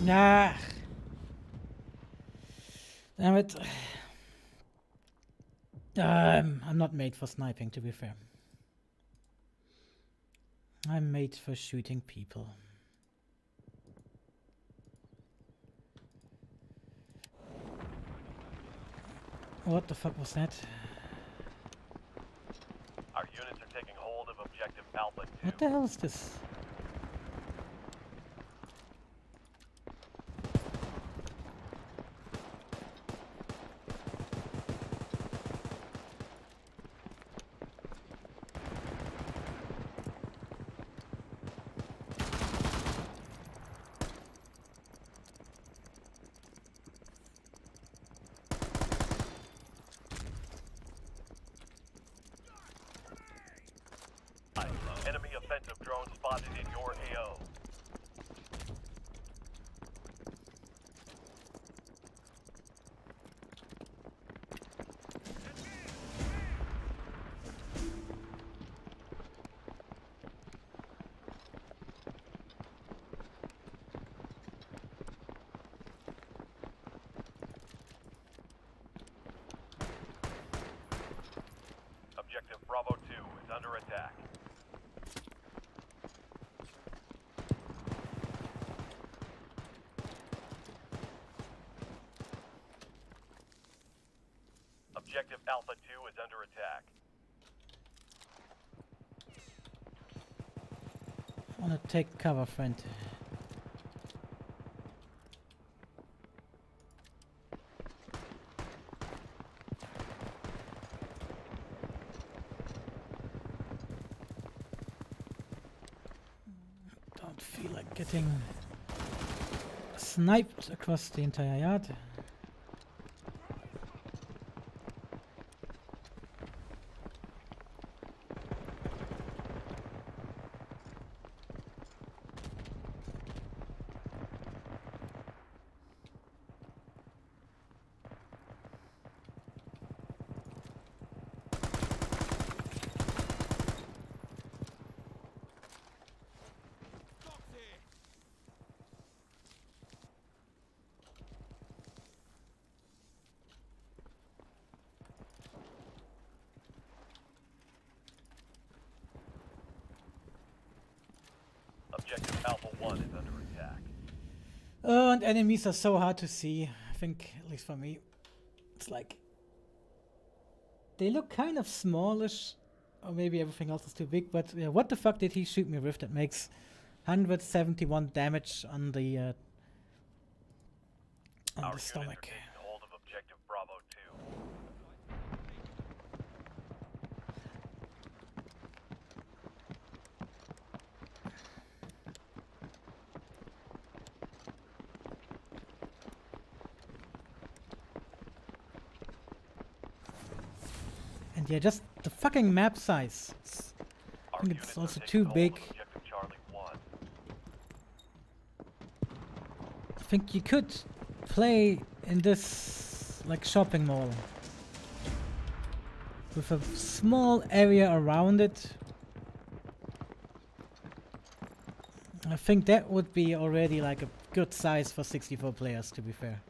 Ah. Damn it. I'm not made for sniping, to be fair. I'm made for shooting people. What the fuck was that? Our units are taking hold of objective Alpha 2. What the hell is this? Enemy offensive drone spotted in your AO. Objective Bravo 2 is under attack. Objective Alpha 2 is under attack. I wanna take cover, friend. Don't feel like getting sniped across the entire yard. Objective Alpha 1 is under attack. Oh, and enemies are so hard to see. I think, at least for me, it's like they look kind of smallish, or maybe everything else is too big. But what the fuck did he shoot me with? That makes 171 damage on the stomach. Taking hold of objective Bravo 2. And yeah, just the fucking map size. I think it's also too big. Objective Charlie 1. I think you could play in this like shopping mall with a small area around it. I think that would be already like a good size for 64 players, to be fair.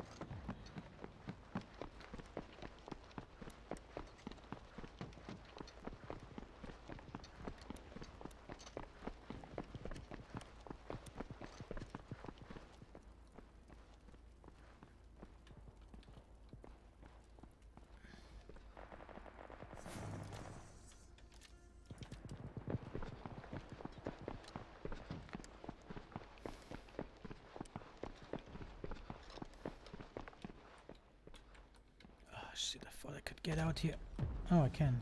Shit, I thought I could get out here. Oh, I can.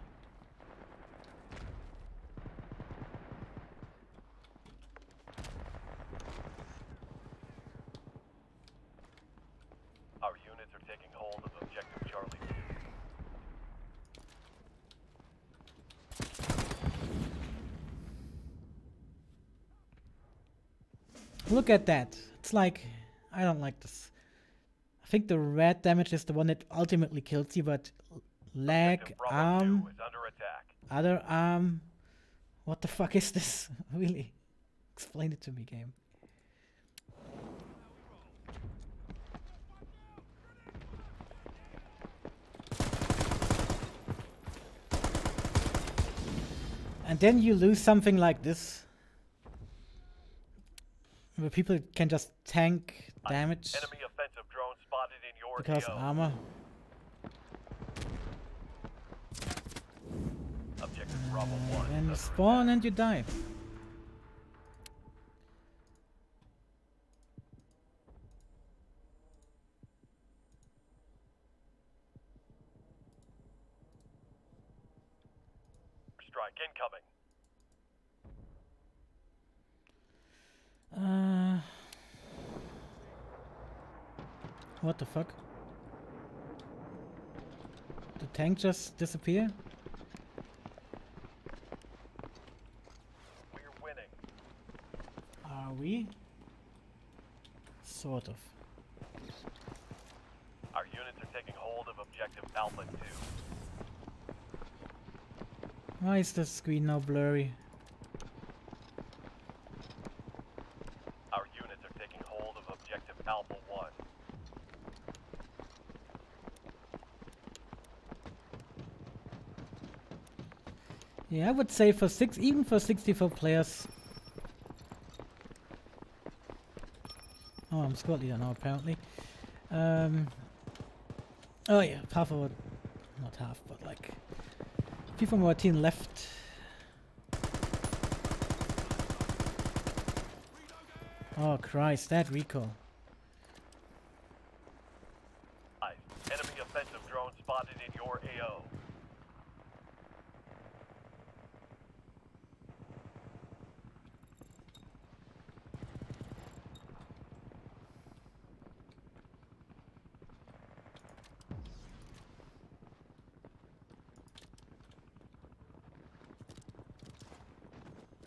Our units are taking hold of objective Charlie 2. Look at that. It's like, I don't like this. I think the red damage is the one that ultimately kills you, but leg, Objective Bravo arm, 2 is under attack. other arm. What the fuck is this? Really? Explain it to me, game. And then you lose something like this, where people can just tank damage Enemy offensive drone spotted in your because AO. armor. Objective Bravo 1 Then you is under spawn and you die. strike incoming. What the fuck? The tank just disappear? We're winning. Are we? Sort of. Our units are taking hold of objective Alpha 2. Why is the screen now blurry? Our units are taking hold of objective Alpha 1. Yeah, I would say for even for 64 players. Oh, I'm squad leader now apparently. Oh yeah, half of it, not half, but like few from our team left. Oh Christ, that recoil. Enemy offensive drone spotted in your AO.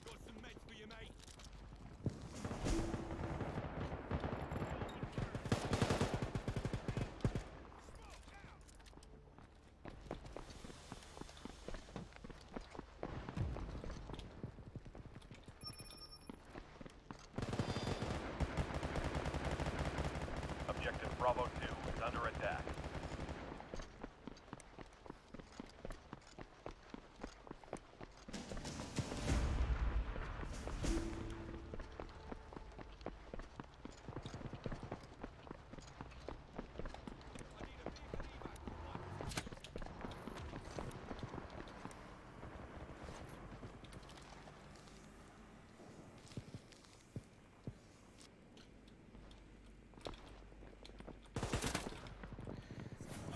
Got some meds for you, mate. Objective Bravo 2 is under attack.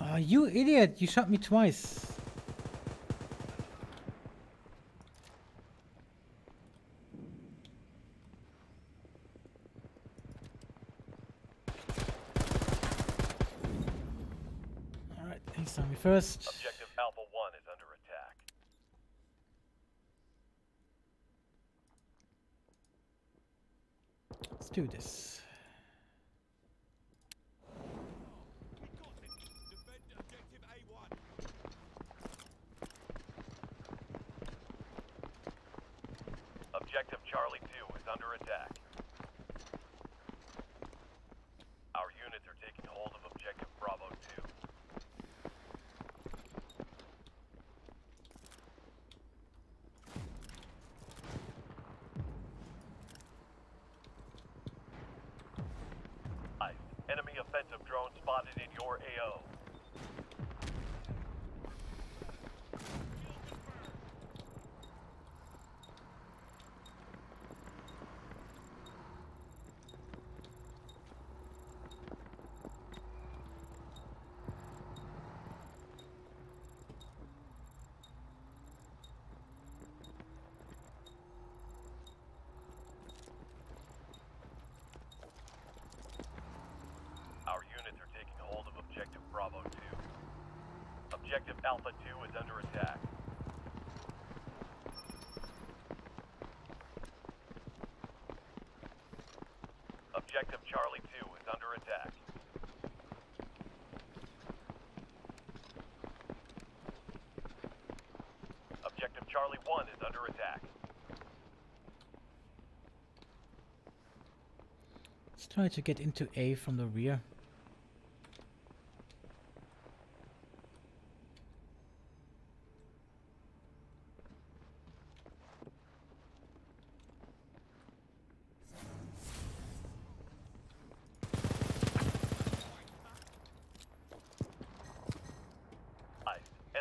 Oh, you idiot! You shot me twice. Alright, he saw me first. Objective Alpha 1 is under attack. Let's do this. We got it. Defend objective A1. Objective Charlie 2 is under attack. Our units are taking hold of objective Bravo 2. Enemy offensive drone spotted in your AO. Our units are taking hold of objective Bravo 2. Objective Alpha 2 is under attack. Objective Charlie 2 is under attack. Objective Charlie 1 is under attack. Let's try to get into A from the rear.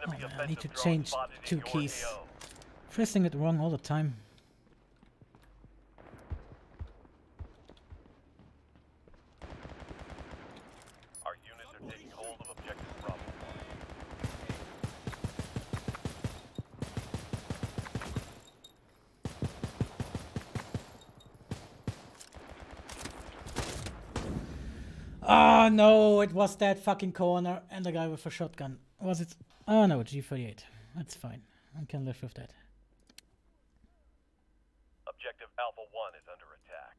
Enemy man, I need to offensive drone change spotted in 2 your keys. AO. Pressing it wrong all the time. Our units are taking hold of objective Bravo 1. Ah, no, it was that fucking corner and the guy with a shotgun. Was it? Oh no, G38. That's fine. I can live with that. Objective Alpha 1 is under attack.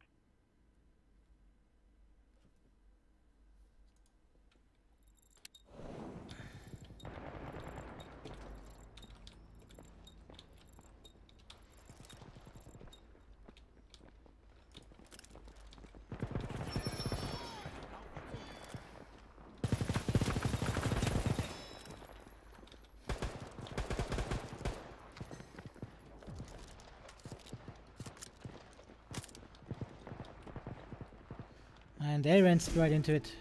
And they ran right into it.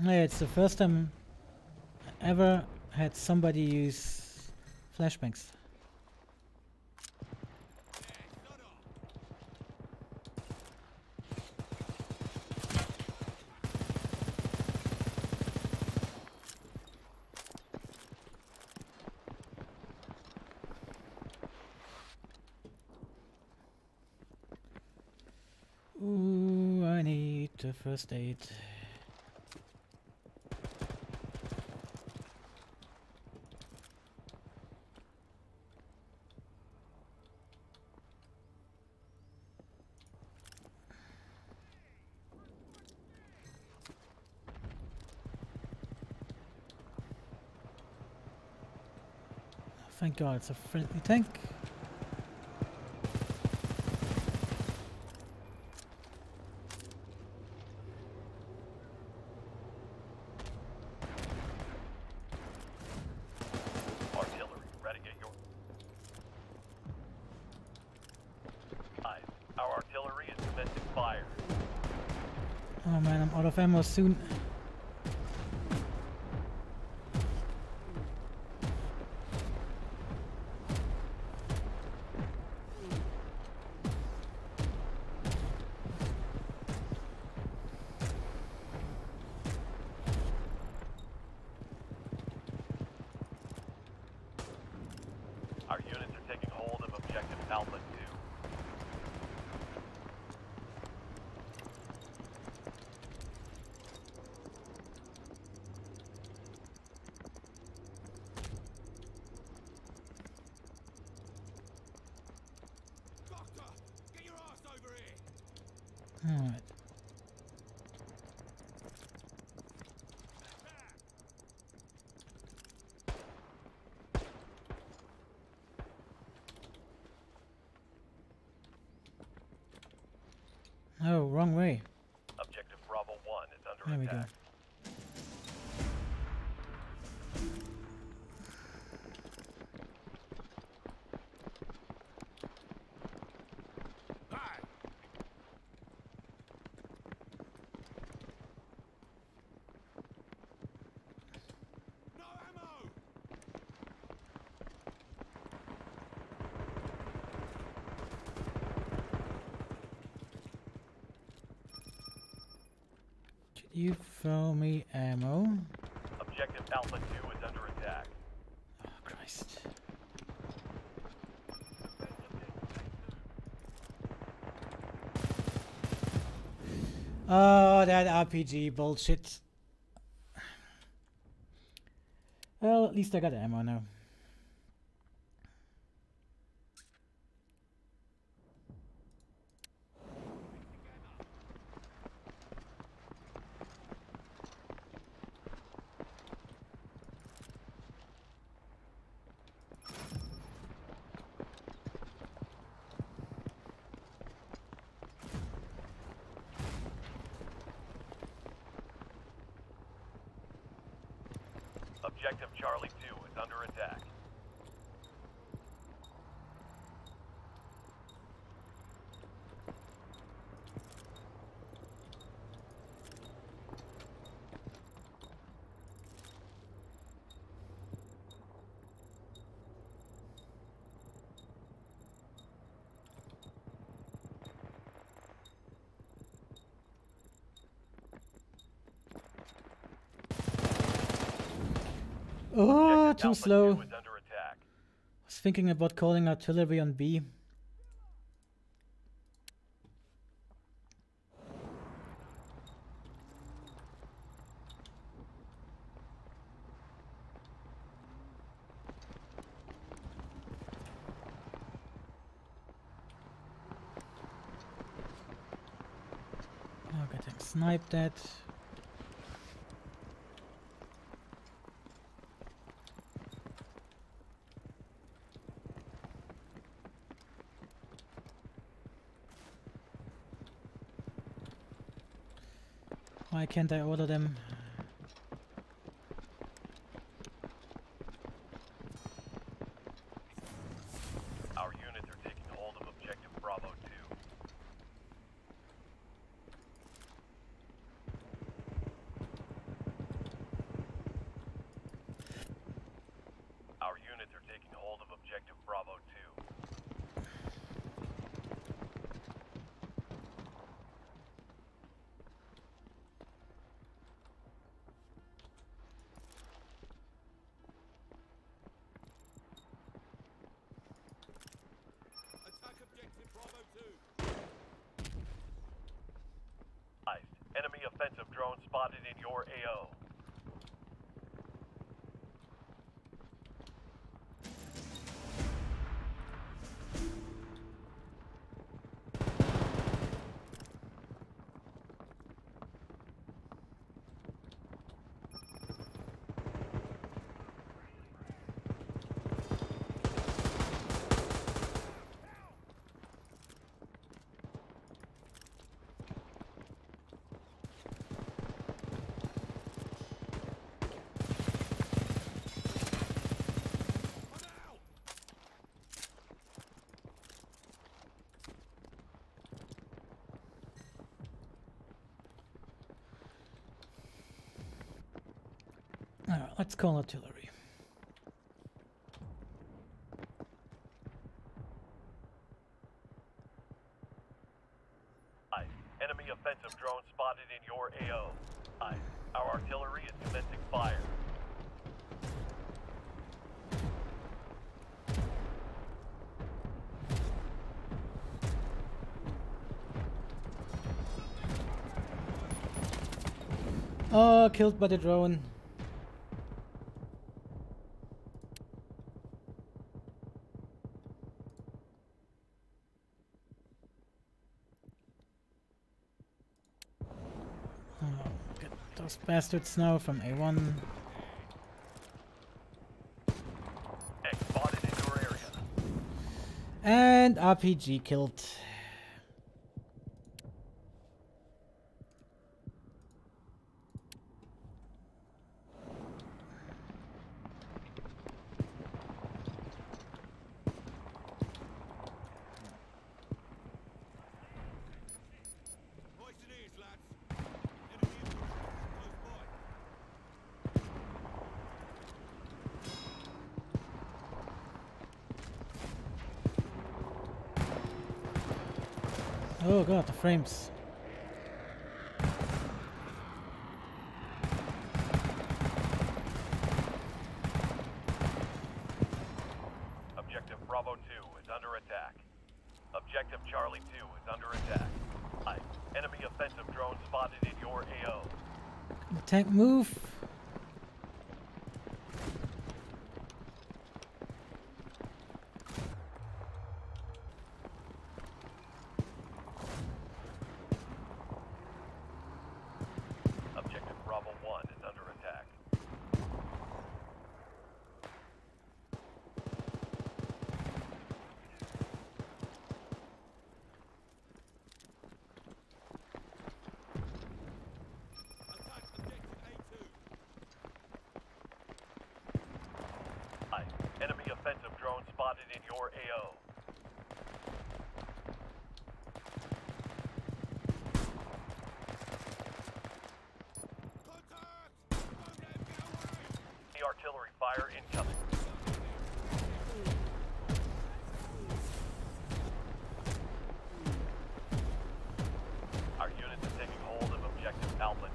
Yeah, it's the first time I ever had somebody use flashbangs. Ooh, I need a first aid. Thank God, it's a friendly tank. Artillery, ready at your eyes. Our artillery is commencing fire. Oh man, I'm out of ammo soon. Our units are taking hold of objective Alpha 2. Doctor, get your ass over here. Alright. Oh, wrong way. Objective Bravo 1 is under There we go. attack. Hi. No ammo. Could you throw me ammo? Objective Alpha 2 is under attack. Oh, Christ. Oh, that RPG bullshit. Well, at least I got ammo now. Objective Charlie 2 is under attack. Oh, Objective too Alpha slow. 2 is under attack. Was thinking about calling artillery on B. Oh, getting sniped at. Why can't I order them? Our units are taking hold of Objective Bravo 2. Our units are taking hold of Objective Bravo 2. Attack objective Bravo 2. Enemy offensive drone spotted in your AO. Alright, let's call artillery. Enemy offensive drone spotted in your AO. Our artillery is commencing fire. Oh, killed by the drone. Oh, get those bastards now from A1. Spotted in your area. And RPG killed. Hoist it ears, lads. Enemy infantry close by. Oh god, the frames. Objective Bravo 2 is under attack. Objective Charlie 2 is under attack. Enemy offensive drone spotted in your AO. The tank move. Objective Bravo 1 is under attack. Attack objective A2. spotted in your AO. The artillery fire incoming. Our units are taking hold of objective Alpha 2.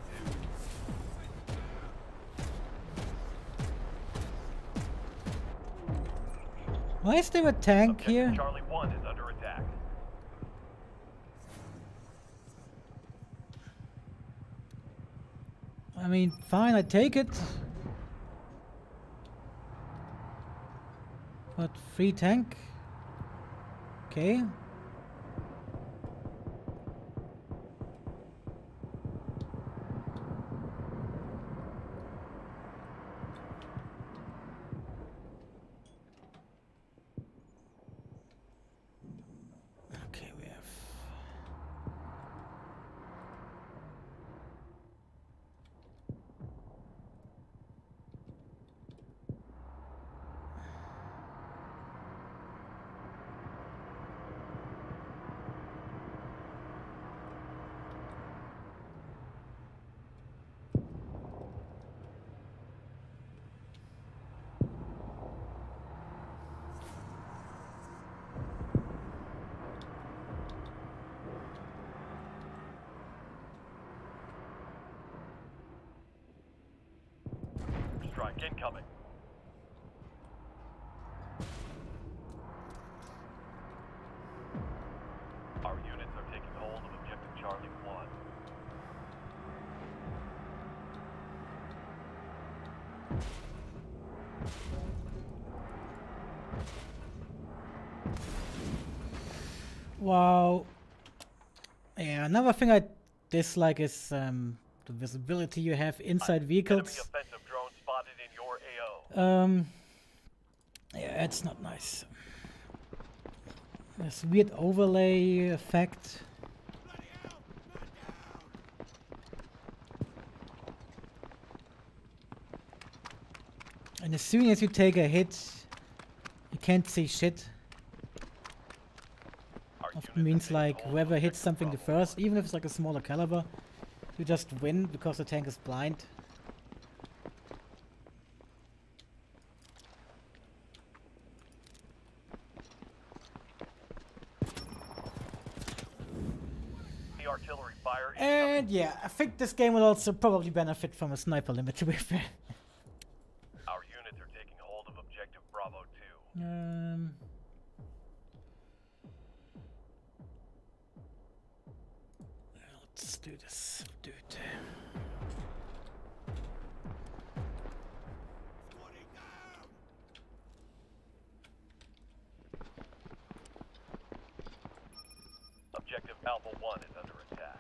Why is there a tank Objective here? Charlie 1 is under attack. I mean, fine, I take it. But free tank? Okay. Okay, we have... Strike incoming. Our units are taking hold of objective Charlie 1. Wow. Yeah, another thing I dislike is the visibility you have inside Enemy vehicles. offensive drone spotted in your AO. Yeah, it's not nice. This weird overlay effect. And as soon as you take a hit, you can't see shit. Our Often units means are taking like hold of whoever hits objective something the Bravo 1. first, even if it's like a smaller caliber, you just win because the tank is blind. The artillery fire And yeah, I think this game will also probably benefit from a sniper limit, to be fair. Our units are taking hold of objective Bravo 2. Let's do this, dude. Objective Alpha 1 is under attack.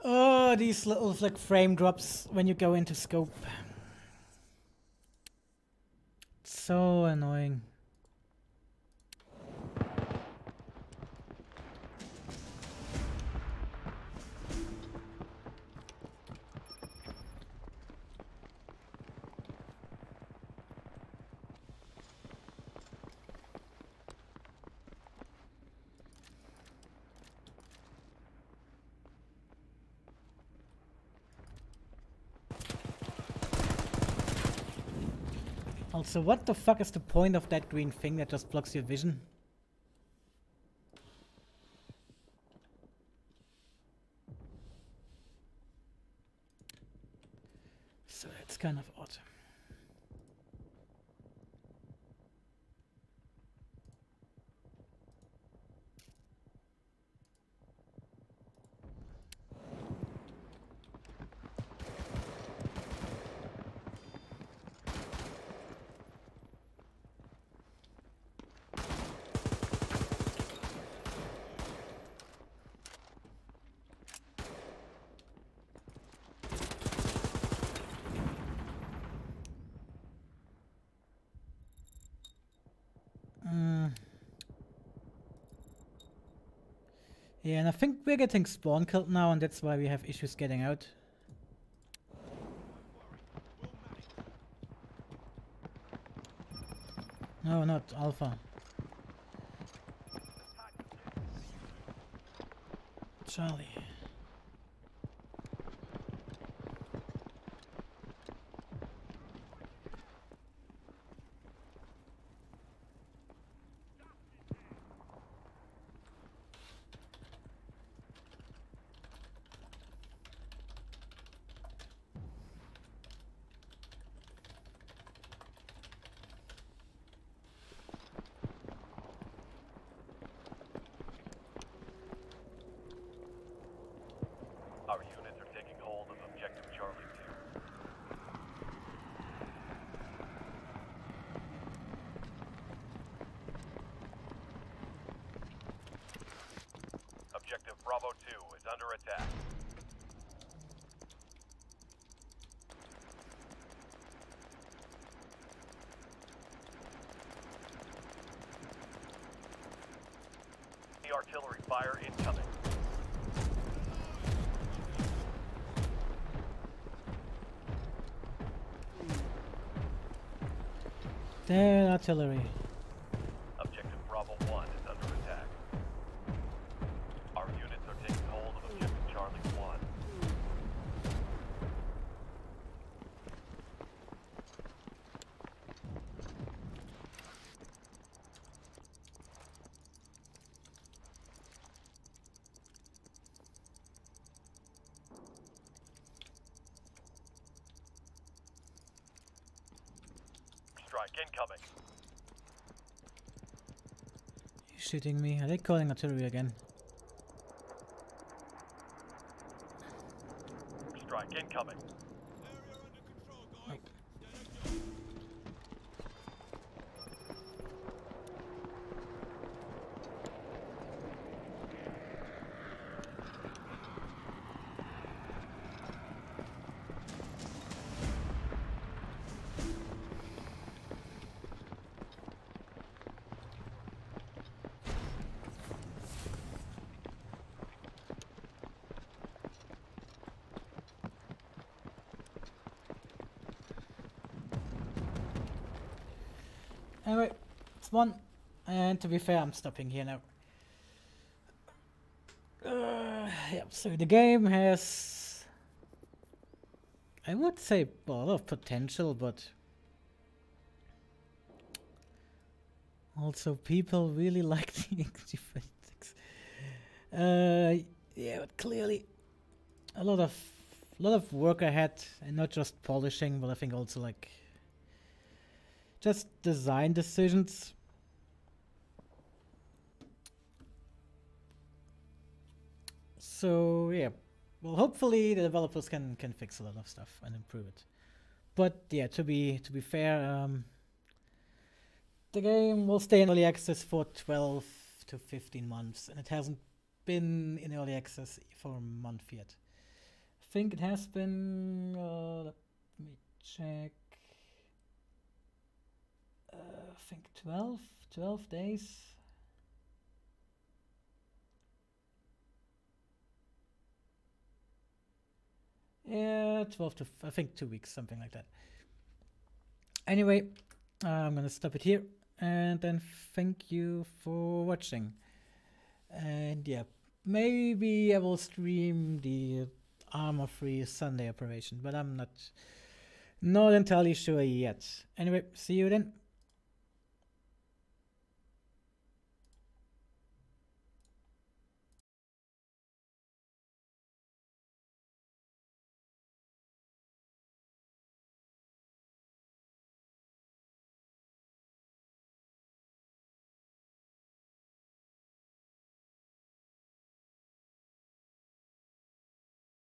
Oh, these little like frame drops when you go into scope. So annoying. Also, what the fuck is the point of that green thing that just blocks your vision? So it's kind of odd. Yeah, and I think we're getting spawn killed now, and that's why we have issues getting out. No, not Alpha. Charlie. Our units are taking hold of objective Charlie 2. Objective Bravo 2 is under attack. The artillery fire incoming. There, artillery. Objective Bravo 1 is under attack. Our units are taking hold of objective Charlie 1. Strike incoming. You shooting me? Are they calling artillery again? Strike incoming. Anyway, it's one. And to be fair, I'm stopping here now. Yeah, so the game has, I would say, a lot of potential, but also people really like the XG36. Yeah, but clearly a lot of work ahead, and not just polishing, but I think also like just design decisions. So yeah, well, hopefully the developers can fix a lot of stuff and improve it. But yeah, to be fair, the game will stay in early access for 12 to 15 months, and it hasn't been in early access for a month yet. I think it has been. Let me check. I think 12 days. Yeah, 12 to, I think 2 weeks, something like that. Anyway, I'm gonna stop it here, and then thank you for watching. And yeah, maybe I will stream the ArmA free Sunday operation, but I'm not entirely sure yet. Anyway, see you then.